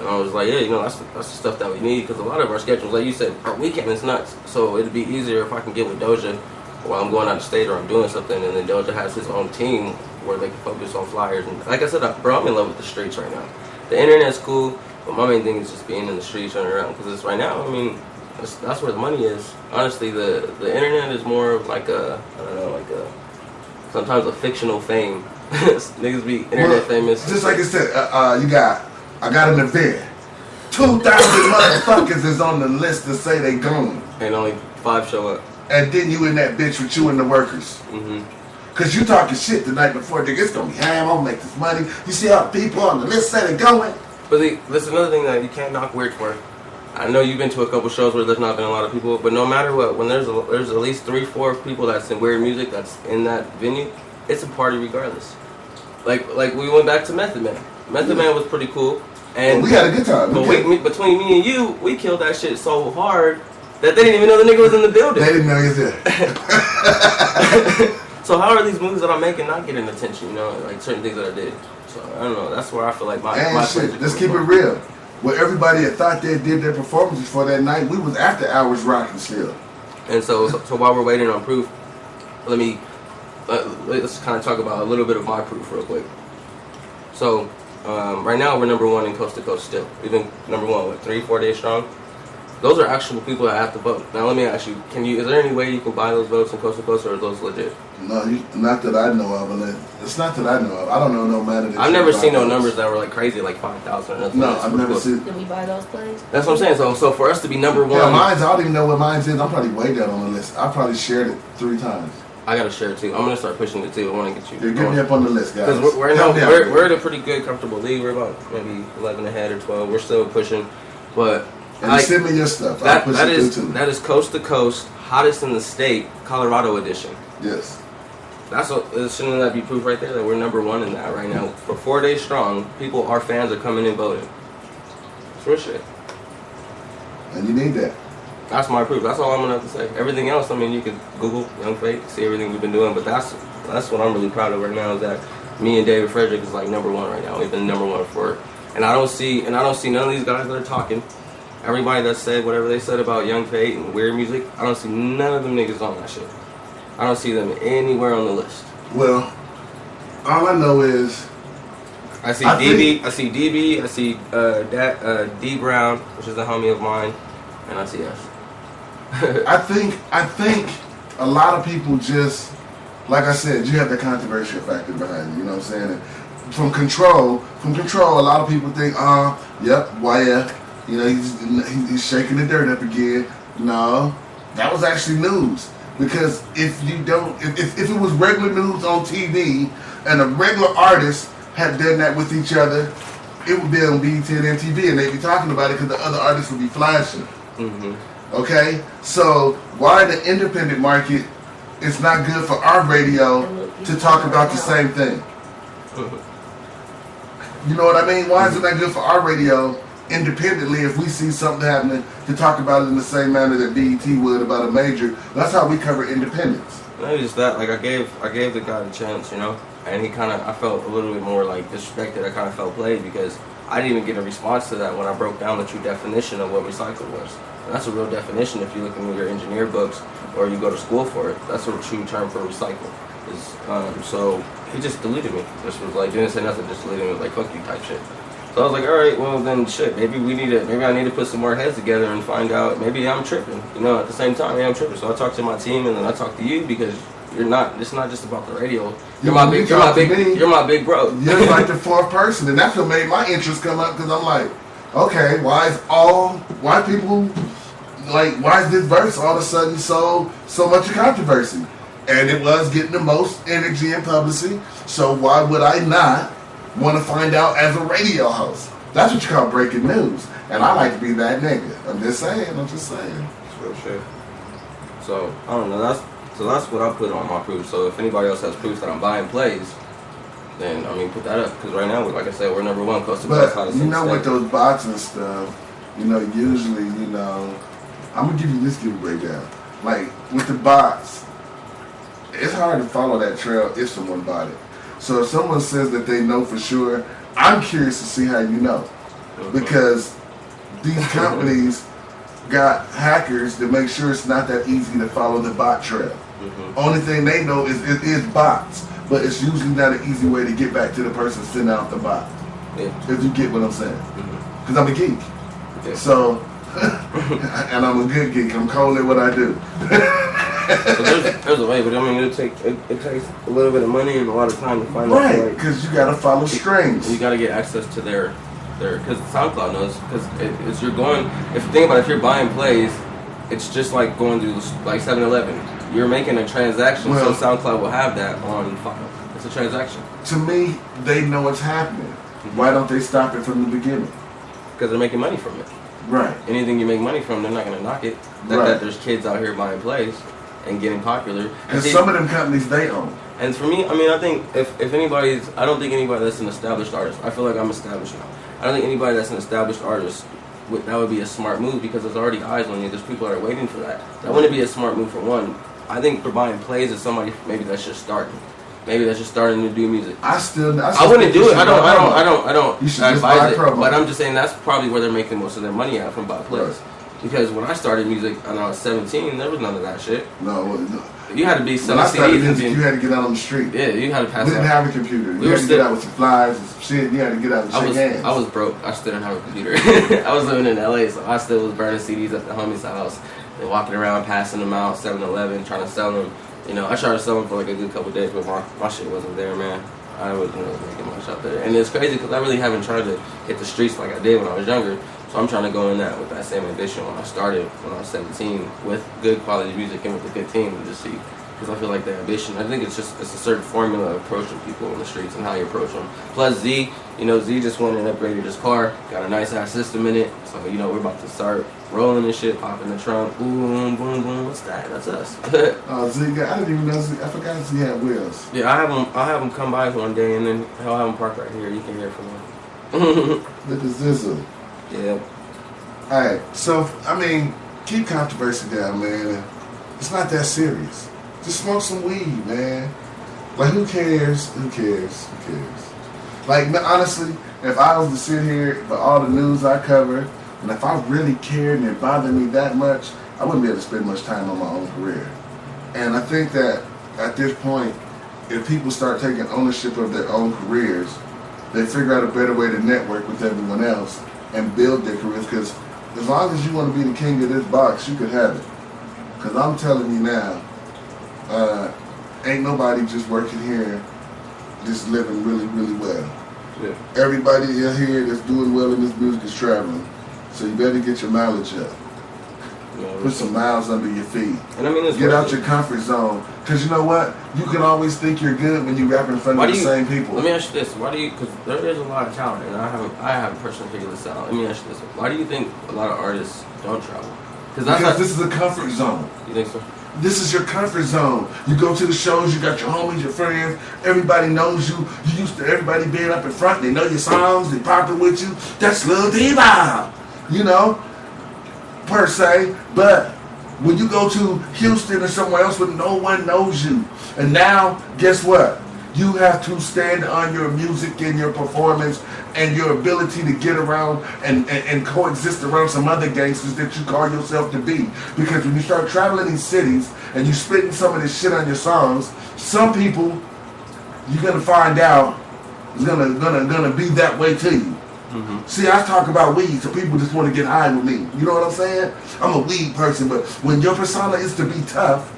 And I was like, yeah, you know, that's the stuff that we need because a lot of our schedules, like you said, our weekend is nuts. So it'd be easier if I can get with Doja while I'm going out of state or I'm doing something, and then Doja has his own team where they can focus on flyers. And like I said, bro, I'm in love with the streets right now. The internet's cool, but my main thing is just being in the streets, running around. Because it's right now, I mean, that's where the money is. Honestly, the internet is more of like a, I don't know, like a, sometimes a fictional fame. Niggas be internet famous. Just like I said, I got an event. 2,000 motherfuckers is on the list to say they going. And only 5 show up. And then you in that bitch with you and the workers. Cause you talking shit the night before, nigga. It's gonna be ham. I'm gonna make this money. You see how people on the list say they going. But there's another thing that you can't knock Weird for. I know you've been to a couple shows where there's not been a lot of people, but no matter what, when there's at least 3-4 people that's in Weird music that's in that venue, it's a party regardless. Like we went back to Method Man. Method Man was pretty cool, and we had a good time. But between me and you, we killed that shit so hard that they didn't even know the nigga was in the building. They didn't know he was there. So how are these moves that I'm making not getting attention? You know, like certain things that I did. So I don't know. That's where I feel like my shit. Let's keep it real. Where everybody had thought they did their performances for that night, we was after hours rocking still. And so while we're waiting on proof, let's kind of talk about a little bit of my proof real quick. So right now we're #1 in coast to coast still. We've been #1 3-4 days strong. Those are actual people that have to vote. Now let me ask you, is there any way you can buy those votes in Coast to Coast, or are those legit? No, not that I know of. It's not that I know of. I don't know no matter. I've never seen no numbers that were like crazy, like 5,000 or nothing. No, I've never seen. Did we buy those plays? That's what I'm saying. So for us to be number one. Yeah, mine's, I don't even know what mine's is. I'm probably way down on the list. I probably shared it 3 times. I gotta share it too. I'm gonna start pushing it too. I want to get you. Yeah, get me up on the list, guys. Because we're in a pretty good, comfortable league. We're about maybe 11 ahead or 12. We're still pushing, but and send me your stuff. That is Coast to Coast, hottest in the state, Colorado edition. Yes. That's what. Shouldn't that be proof right there that we're number one in that right now? For 4 days strong, our fans are coming and voting. It's real shit. And you need that. That's my proof. That's all I'm gonna have to say. Everything else, I mean, you can Google Young Fate, see everything we've been doing. But that's what I'm really proud of right now, is that me and David Frederick is like number one right now. We've been number one for, and I don't see none of these guys that are talking. Everybody that said whatever they said about Young Fate and weird music, I don't see none of them niggas on that shit. I don't see them anywhere on the list. Well, all I know is I see DB, I see D Brown, which is a homie of mine, and I see us. I think a lot of people just, like I said, you have the controversial factor behind you. You know what I'm saying? And from control, a lot of people think, yep, YF, you know, he's shaking the dirt up again. No, that was actually news. Because if it was regular news on TV and a regular artist had done that with each other, it would be on BET and MTV, and they'd be talking about it because the other artists would be flashing. Mm-hmm. Okay, so why the independent market is not good for our radio to talk about the same thing? You know what I mean? Why is it not good for our radio independently if we see something happening to talk about it in the same manner that BET would about a major? That's how we cover independence. Not just that, like I gave the guy a chance, you know, and he I felt a little bit more like disrespected. I kind of felt played because I didn't even get a response to that when I broke down the true definition of what recycle was. And that's a real definition if you look in your engineer books or you go to school for it. That's a true term for recycle. So he just deleted me. Just was like, didn't say nothing, just deleted me. Was like, fuck you type shit. So I was like, all right, well then shit, maybe I need to put some more heads together and find out, maybe I'm tripping, you know, at the same time, I'm tripping. So I talked to my team and then I talked to you because it's not just about the radio. You're my big bro. You're like the fourth person, and that's what made my interest come up, because I'm like, okay, why is this verse all of a sudden so much controversy? And it was getting the most energy and publicity, so why would I not want to find out as a radio host? That's what you call breaking news, and I like to be that nigga. I'm just saying. It's real shit. So I don't know. That's what I put on my proof. So if anybody else has proof that I'm buying plays, then I mean put that up, because right now, like I said, we're number one coast to coast. But you know, with those bots and stuff, you know, usually, you know, I'm gonna give you this breakdown. Like with the bots, it's hard to follow that trail if someone bought it. So if someone says that they know for sure, I'm curious to see how you know. Because these companies got hackers to make sure it's not that easy to follow the bot trail. Only thing they know is it is bots, but it's usually not an easy way to get back to the person sending out the bot. If you get what I'm saying. Because I'm a geek. So, and I'm a good geek. I'm cold at what I do. So there's a way, but I mean, it takes a little bit of money and a lot of time to find out. Right, because you got to follow strings. You got to get access to their, because SoundCloud knows, because if you think about it, if you're buying plays, it's just like going to like 7-Eleven. You're making a transaction, so SoundCloud will have that on file. It's a transaction. To me, they know it's happening. Why don't they stop it from the beginning? Because they're making money from it. Right. Anything you make money from, they're not going to knock it. That there's kids out here buying plays and getting popular. And some of them companies they own. And for me, I mean, I think if anybody's, I don't think anybody that's an established artist, I feel like I'm established now. I don't think anybody that's an established artist, that would be a smart move, because there's already eyes on you. There's people that are waiting for that. That wouldn't be a smart move for one. I think for buying plays is somebody maybe that's just starting. Maybe that's just starting to do music. I wouldn't do it. I don't advise it. But I'm just saying that's probably where they're making most of their money at, from buy plays. Because when I started music and I was 17, there was none of that shit. No, You had to be When I selling started CDs. music, you had to get out on the street. Yeah, you had to pass We didn't out. have a computer. We You were had to still- get out with some flyers and some shit. You had to get out and shake hands. I was broke. I still didn't have a computer. I was living in LA, so I still was burning CDs at the homie's house and walking around, passing them out, 7-Eleven, trying to sell them. You know, I tried to sell them for like a good couple days, but my shit wasn't there, man. I wasn't really making much out there. And it's crazy because I really haven't tried to hit the streets like I did when I was younger. So I'm trying to go in that with that same ambition when I started when I was 17 with good quality music and with a good team to just see. Because I feel like the ambition, I think it's a certain formula of approaching people in the streets and how you approach them. Plus Z, you know, Z just went and upgraded his car, got a nice ass system in it. So, you know, we're about to start rolling and shit, pop in the trunk, boom, boom, boom, what's that? That's us. Z, I didn't even know Z, I forgot Z had wheels. Yeah, I'll have him come by one day and then I'll have him park right here. You can hear from him. Look at Zizzle. Yeah. Alright, so, I mean, keep controversy down, man. It's not that serious. Just smoke some weed, man. Like, who cares? Who cares? Who cares? Like, honestly, if I was to sit here for all the news I cover, and if I really cared and it bothered me that much, I wouldn't be able to spend much time on my own career. And I think that at this point, if people start taking ownership of their own careers, they figure out a better way to network with everyone else and build their careers. Because as long as you want to be the king of this box, you could have it. Because I'm telling you now, ain't nobody just working here just living really, really well. Yeah. Everybody here that's doing well in this music is traveling. So you better get your mileage up. Yeah, Put some miles under your feet. And I mean, it's get out working. your comfort zone. Because you know what? You can always think you're good when you rap in front of the same people. Let me ask you this. Why do you, because there is a lot of talent, and I haven't personally figured this out. Let me ask you this. Why do you think a lot of artists don't travel? Because this is a comfort zone. You think so? This is your comfort zone. You go to the shows, you got your homies, your friends, everybody knows you. You used to everybody being up in front, they know your songs, they popping with you. That's Lil D-Bob, you know, per se. But when you go to Houston or somewhere else where no one knows you, and now, guess what? You have to stand on your music and your performance and your ability to get around and coexist around some other gangsters that you call yourself to be. Because when you start traveling these cities and you spitting some of this shit on your songs, some people you're gonna find out is gonna be that way to you. Mm-hmm. See, I talk about weed, so people just want to get high with me. You know what I'm saying? I'm a weed person, but when your persona is to be tough,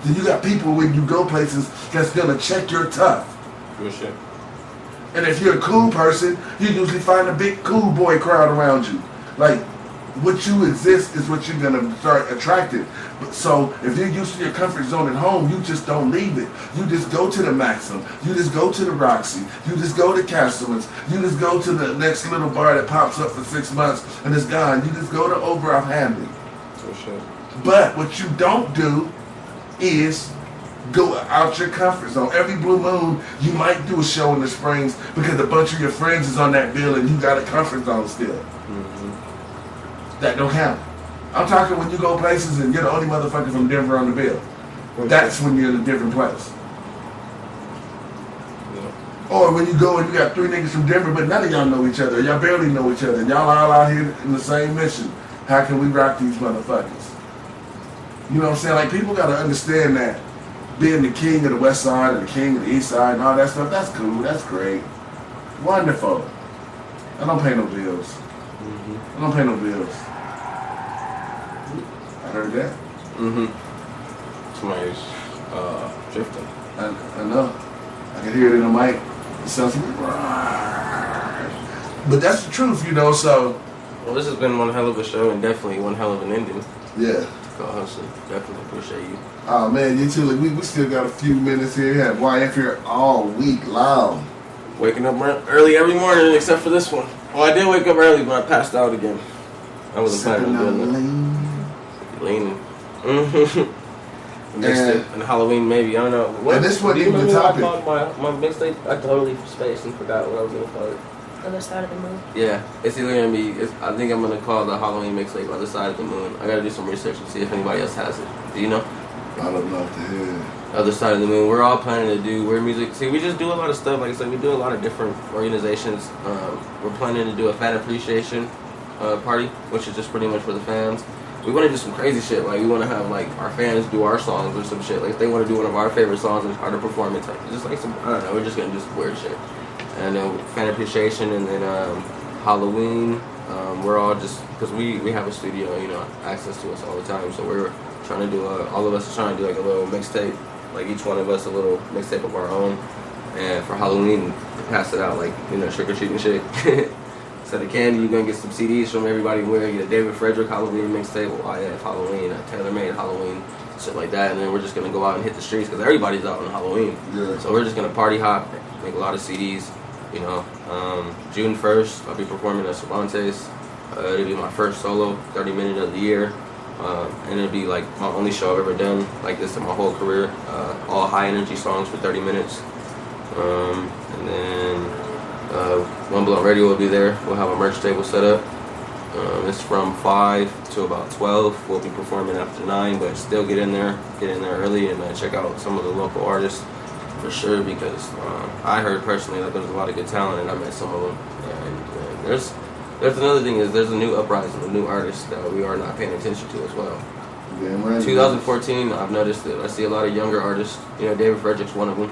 then you got people when you go places that's gonna check your tough. Good shit. And if you're a cool person, you usually find a big cool boy crowd around you. Like, what you exist is what you're gonna start attracting. But so if you're used to your comfort zone at home, you just don't leave it. You just go to the Maxim. You just go to the Roxy. You just go to Castleman's. You just go to the next little bar that pops up for 6 months and it's gone. You just go to Oberoff Hamden. Good shit. But what you don't do is go out your comfort zone. Every blue moon, you might do a show in the Springs because a bunch of your friends is on that bill and you got a comfort zone still. Mm-hmm. That don't happen. I'm talking when you go places and you're the only motherfucker from Denver on the bill. That's when you're in a different place. Yeah. Or when you go and you got 3 niggas from Denver, but none of y'all know each other. Y'all barely know each other. Y'all all out here in the same mission. How can we rock these motherfuckers? You know what I'm saying? Like, people gotta understand that being the king of the west side and the king of the east side and all that stuff, that's cool, that's great. Wonderful. I don't pay no bills. Mm-hmm. I don't pay no bills. I heard that. Mm-hmm. Somebody's drifting. I know. I can hear it in the mic. It sounds like, but that's the truth, you know, so. Well, this has been one hell of a show and definitely one hell of an ending. Yeah. Co-hosting. Definitely appreciate you. Oh man, you too. Like, we still got a few minutes here. We had YF here all week long. Waking up early every morning except for this one. Well, I did wake up early, but I passed out again. I wasn't planning on doing that. Leaning. And Halloween maybe. I don't know. What, and this wasn't do you even the remember topic. what I called my mixtape? I totally spaced and forgot what I was going to call it. Other Side of the Moon. Yeah, it's either going to be, I think I'm going to call the Halloween mixtape Other Side of the Moon. I got to do some research and see if anybody else has it. Do you know? I don't know to hear. Other Side of the Moon. We're all planning to do weird music. See, we just do a lot of stuff. Like I said, we do a lot of different organizations. We're planning to do a fan appreciation party, which is just pretty much for the fans. we want to do some crazy shit. Like we want to have like our fans do our songs or some shit. Like if they want to do one of our favorite songs and try to perform it, just like some, I don't know. We're just gonna do some weird shit. And then fan appreciation, and then Halloween. We're all just because we have a studio, you know, access to us all the time. So we're trying to do all of us are trying to do like a little mixtape, like each one of us a little mixtape of our own. And for Halloween, pass it out like, you know, trick or treating shit. Instead of candy, you're gonna get some CDs from everybody. We're gonna get a David Frederick Halloween mixtape, YF Halloween, a Taylor Made Halloween, shit like that. And then we're just gonna go out and hit the streets because everybody's out on Halloween. Yeah. So we're just gonna party hop, make a lot of CDs. You know, June 1st, I'll be performing at Cervantes. It'll be my first solo 30-minute of the year. And it'll be like my only show I've ever done like this in my whole career. All high energy songs for 30 minutes. And then One Blunt Radio will be there. We'll have a merch table set up. It's from 5 to about 12. We'll be performing after 9, but still get in there early and check out some of the local artists for sure, because I heard personally that there's a lot of good talent, and I met some of them. And there's another thing is there's a new uprising of new artists that we are not paying attention to as well. Yeah, 2014, I've noticed that I see a lot of younger artists. You know, David Frederick's one of them.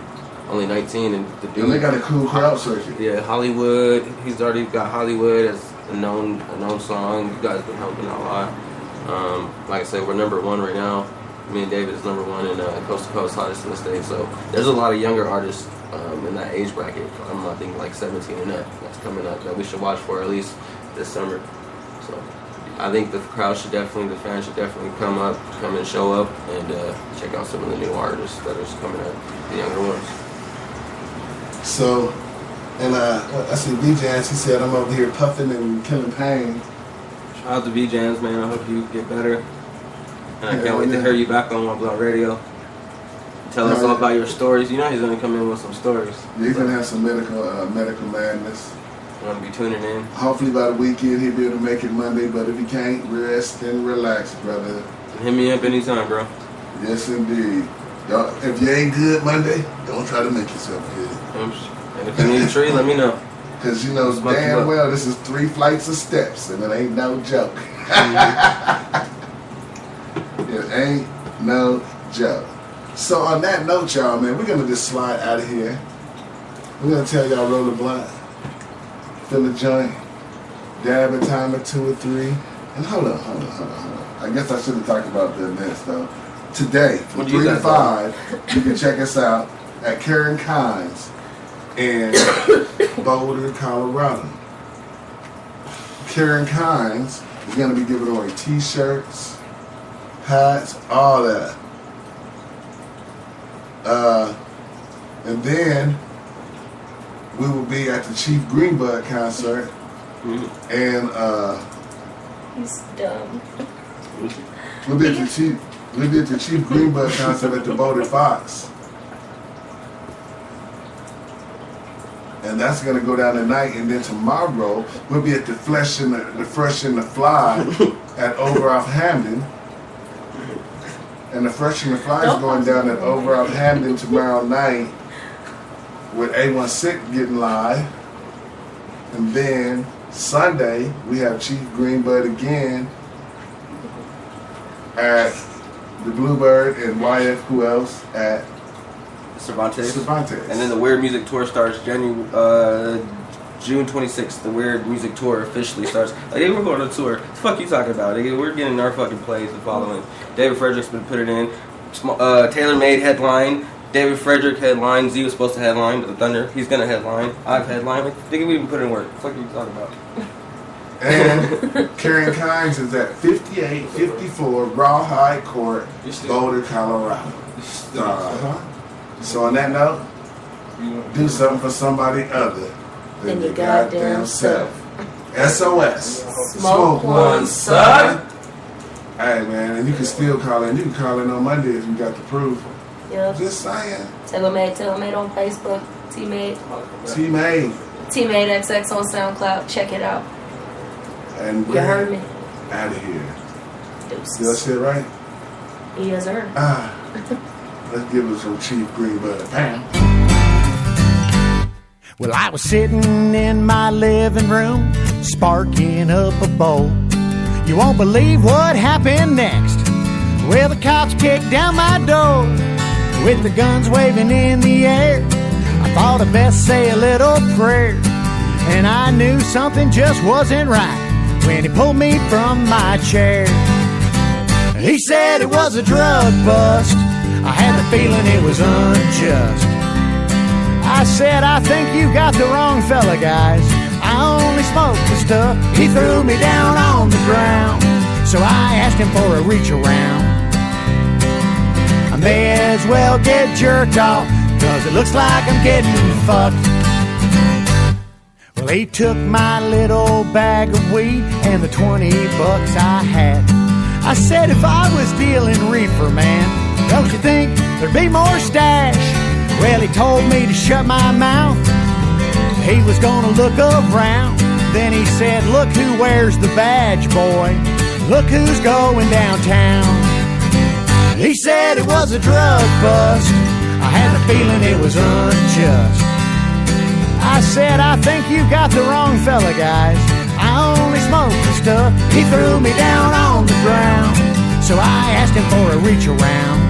Only 19, and the dude. And they got a cool crowd circuit. Yeah, Hollywood. He's already got Hollywood as a known song. You guys been helping out a lot. Like I said, we're number 1 right now. Me and David is number 1 in coast to coast hottest in the state. So there's a lot of younger artists in that age bracket. I think like 17 and up that's coming up that we should watch for at least this summer. So I think the crowd should definitely, the fans should definitely come and show up and check out some of the new artists that are coming up, the younger ones. So, and I see B-Jans, he said, I'm over here puffing and killing pain. Shout out to B-Jans, man. I hope you get better. And I can't wait to hear you back on One Blunt Radio. Tell us all about your stories. You know he's going to come in with some stories. Yeah, he's going to have some medical madness. I'm going to be tuning in. Hopefully by the weekend he'll be able to make it Monday, but if he can't, rest and relax, brother. Hit me up anytime, bro. Yes, indeed. Y'all, if you ain't good Monday, don't try to make yourself good. And if you need a tree, let me know. Because you know damn well this is 3 flights of steps, and it ain't no joke. It ain't no joke. So on that note, y'all, man, we're going to just slide out of here. We're going to tell y'all roll the blunt, fill the joint, dab a time or 2 or 3. And hold on. I guess I should have talked about the events, though. Today, from 3 to 5, you can check us out at Karen Kynes in Boulder, Colorado. Karen Kynes is going to be giving away t-shirts, hats, all that. And then we will be at the Chief Greenbud concert. And he's dumb. We'll be at the Chief Greenbud concert at the Boulder Fox. And that's gonna go down tonight, and then tomorrow we'll be at the Fresh and the Fly at Over off Hamden. And the Fresh and the Fly is going down at Over off Hamden tomorrow night with A1 Sick getting live. And then Sunday we have Chief Greenbud again at the Bluebird and YF, who else, at Cervantes. And then the Weird Music Tour starts June 26th. The Weird Music Tour officially starts. Like, we're going on a tour. What the fuck you talking about? We're getting our fucking plays and following. David Frederick's been put it in. Taylor Made headline. David Frederick headline. Z was supposed to headline, but the Thunder. He's gonna headline. I've headlined. Like, nigga, we even put in work. What the fuck are you talking about? And Karen Kynes is at 5854 Rawhide Court, Boulder, Colorado. So on that note, do something for somebody other than your goddamn self. SOS. Smoke one, son. Hey, man, and you can still call in. You can call in on Monday if you got the proof. Yep. Just saying. Taylor Made on Facebook. T-Made XX on SoundCloud. Check it out. And you heard me. Out of here. Deuces. Did I say it right? Yes, sir. Let's give us some Chief Greenbud. Bam. Well, I was sitting in my living room, sparking up a bowl. You won't believe what happened next. Well, the cops kicked down my door with the guns waving in the air. I thought I'd best say a little prayer, and I knew something just wasn't right when he pulled me from my chair. He said it was a drug bust. I had the feeling it was unjust. I said, I think you got the wrong fella, guys. I only smoke the stuff. He threw me down on the ground, so I asked him for a reach around. I may as well get jerked off, 'cause it looks like I'm getting fucked. Well, he took my little bag of weed and the 20 bucks I had. I said, if I was dealing reefer, man, don't you think there'd be more stash? Well, he told me to shut my mouth. He was gonna look around. Then he said, look who wears the badge, boy. Look who's going downtown. He said it was a drug bust. I had the feeling it was unjust. I said, I think you got the wrong fella, guys. I only smoke the stuff. He threw me down on the ground, so I asked him for a reach around.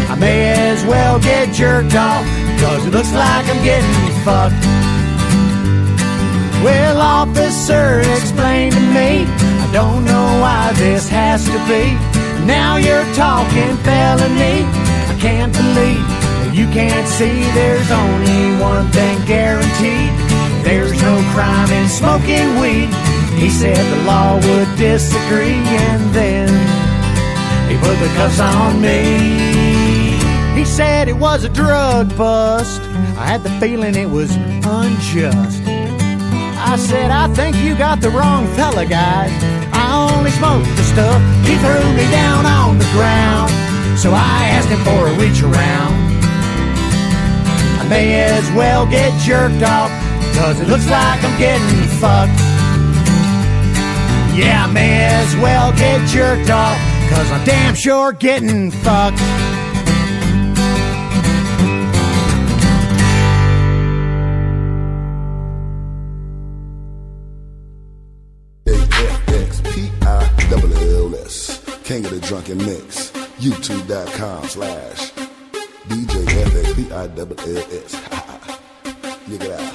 I may as well get jerked off, 'cause it looks like I'm getting fucked. Well, officer, explain to me, I don't know why this has to be. Now you're talking felony. I can't believe that you can't see there's only one thing guaranteed. There's no crime in smoking weed. He said the law would disagree, and then he put the cuffs on me. He said it was a drug bust. I had the feeling it was unjust. I said, I think you got the wrong fella, guys. I only smoke the stuff. He threw me down on the ground, so I asked him for a reach around. I may as well get jerked off, 'cause it looks like I'm getting fucked. Yeah, I may as well get jerked off, 'cause I'm damn sure getting fucked. King of the Drunken Mix. YouTube.com/DJFXPILLS. Look it out.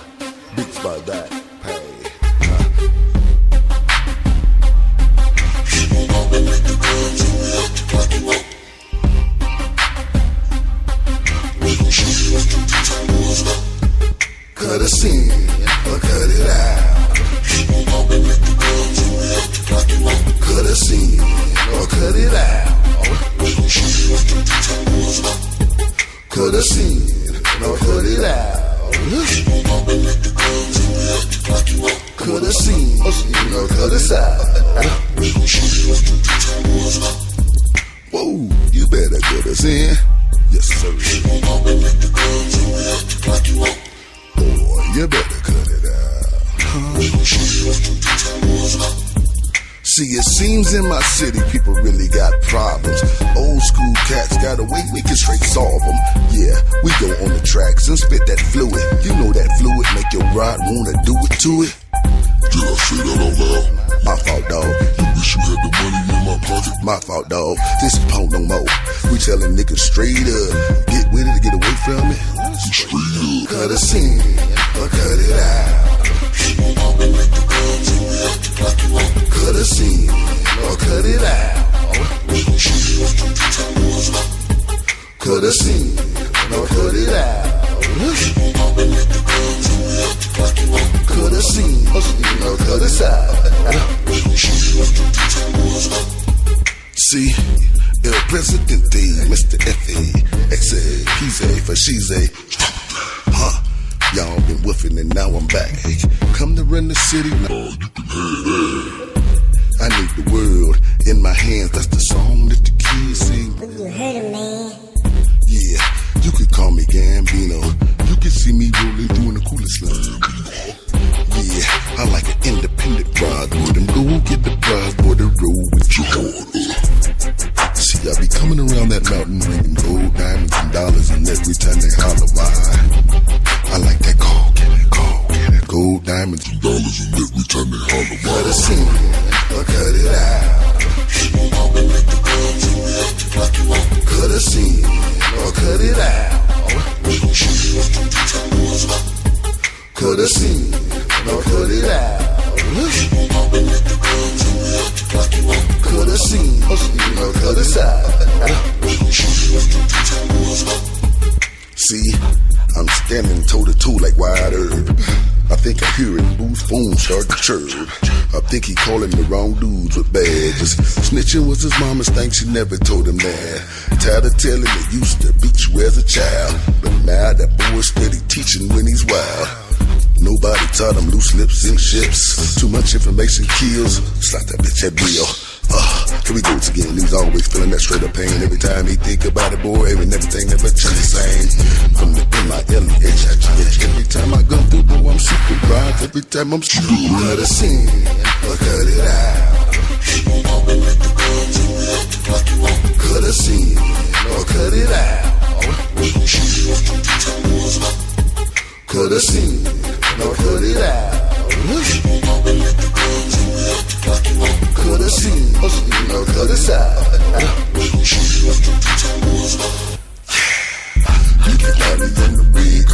Beats by that. Pay. Cut a scene or cut it out. Cut a scene or cut it out. Cut a scene or cut it out. Cut a scene or cut us out. Whoa, you better cut us in. Yes, sir. Boy, you better cut it out. See, it seems in my city people really got problems. Old school cats got a way we can straight solve them. Yeah, we go on the tracks and spit that fluid. You know that fluid make your bride wanna do it to it. Did I say that out loud? My fault, dog. You wish you had the money in my pocket. My fault, dog. This punk no more. We tellin' niggas straight up, get with it to get away from it. Straight up. Cut a scene or cut it out. Cut a scene or cut it out. Cut a scene or cut it out. Cut a scene or cut us out. See, El Presidente, Mr. F.A.X.A. He's a for she's a. Huh. Y'all been woofing and now I'm back. Hey, come to run the city now. You can have that. I need the world in my hands. That's the song that the kids sing. You heard him, man. Yeah, you could call me Gambino. You can see me rolling doing the coolest line. Yeah, I like an independent bride. Boy, them go get the prize, boy, the road with your order. See, I be coming around that mountain bringing gold, diamonds, and dollars, and every time they holler why. I like that gold, get that gold, get that gold, diamonds, and dollars. dollars and every time they holler. Cut a scene or cut it out. Cut a scene or cut it out. Cut a scene or cut it out. Cut a scene or cut it out. See, I'm standing toe to toe like Wide Herb. I think I hear it, Boo's phone start to chirp. I think he calling the wrong dudes with badges. Snitching was his mama's thing, she never told him that. Tired of telling he used to beat you as a child, but now that boy's steady teaching when he's wild. Nobody taught him loose lips and ships. Too much information kills. Slap that bitch at real. Here we go again. He was always feeling that straight up pain. Every time he think about it, boy, everything never change the same. From the M-I-L-E-H-I-G-H. Every time I go through, boy, I'm super proud. Every time I'm screwed. Cut a scene or cut it out. Cut a scene or cut it out. Cut a scene or cut it out. Cut a scene or cut it out. You can find me in the rig,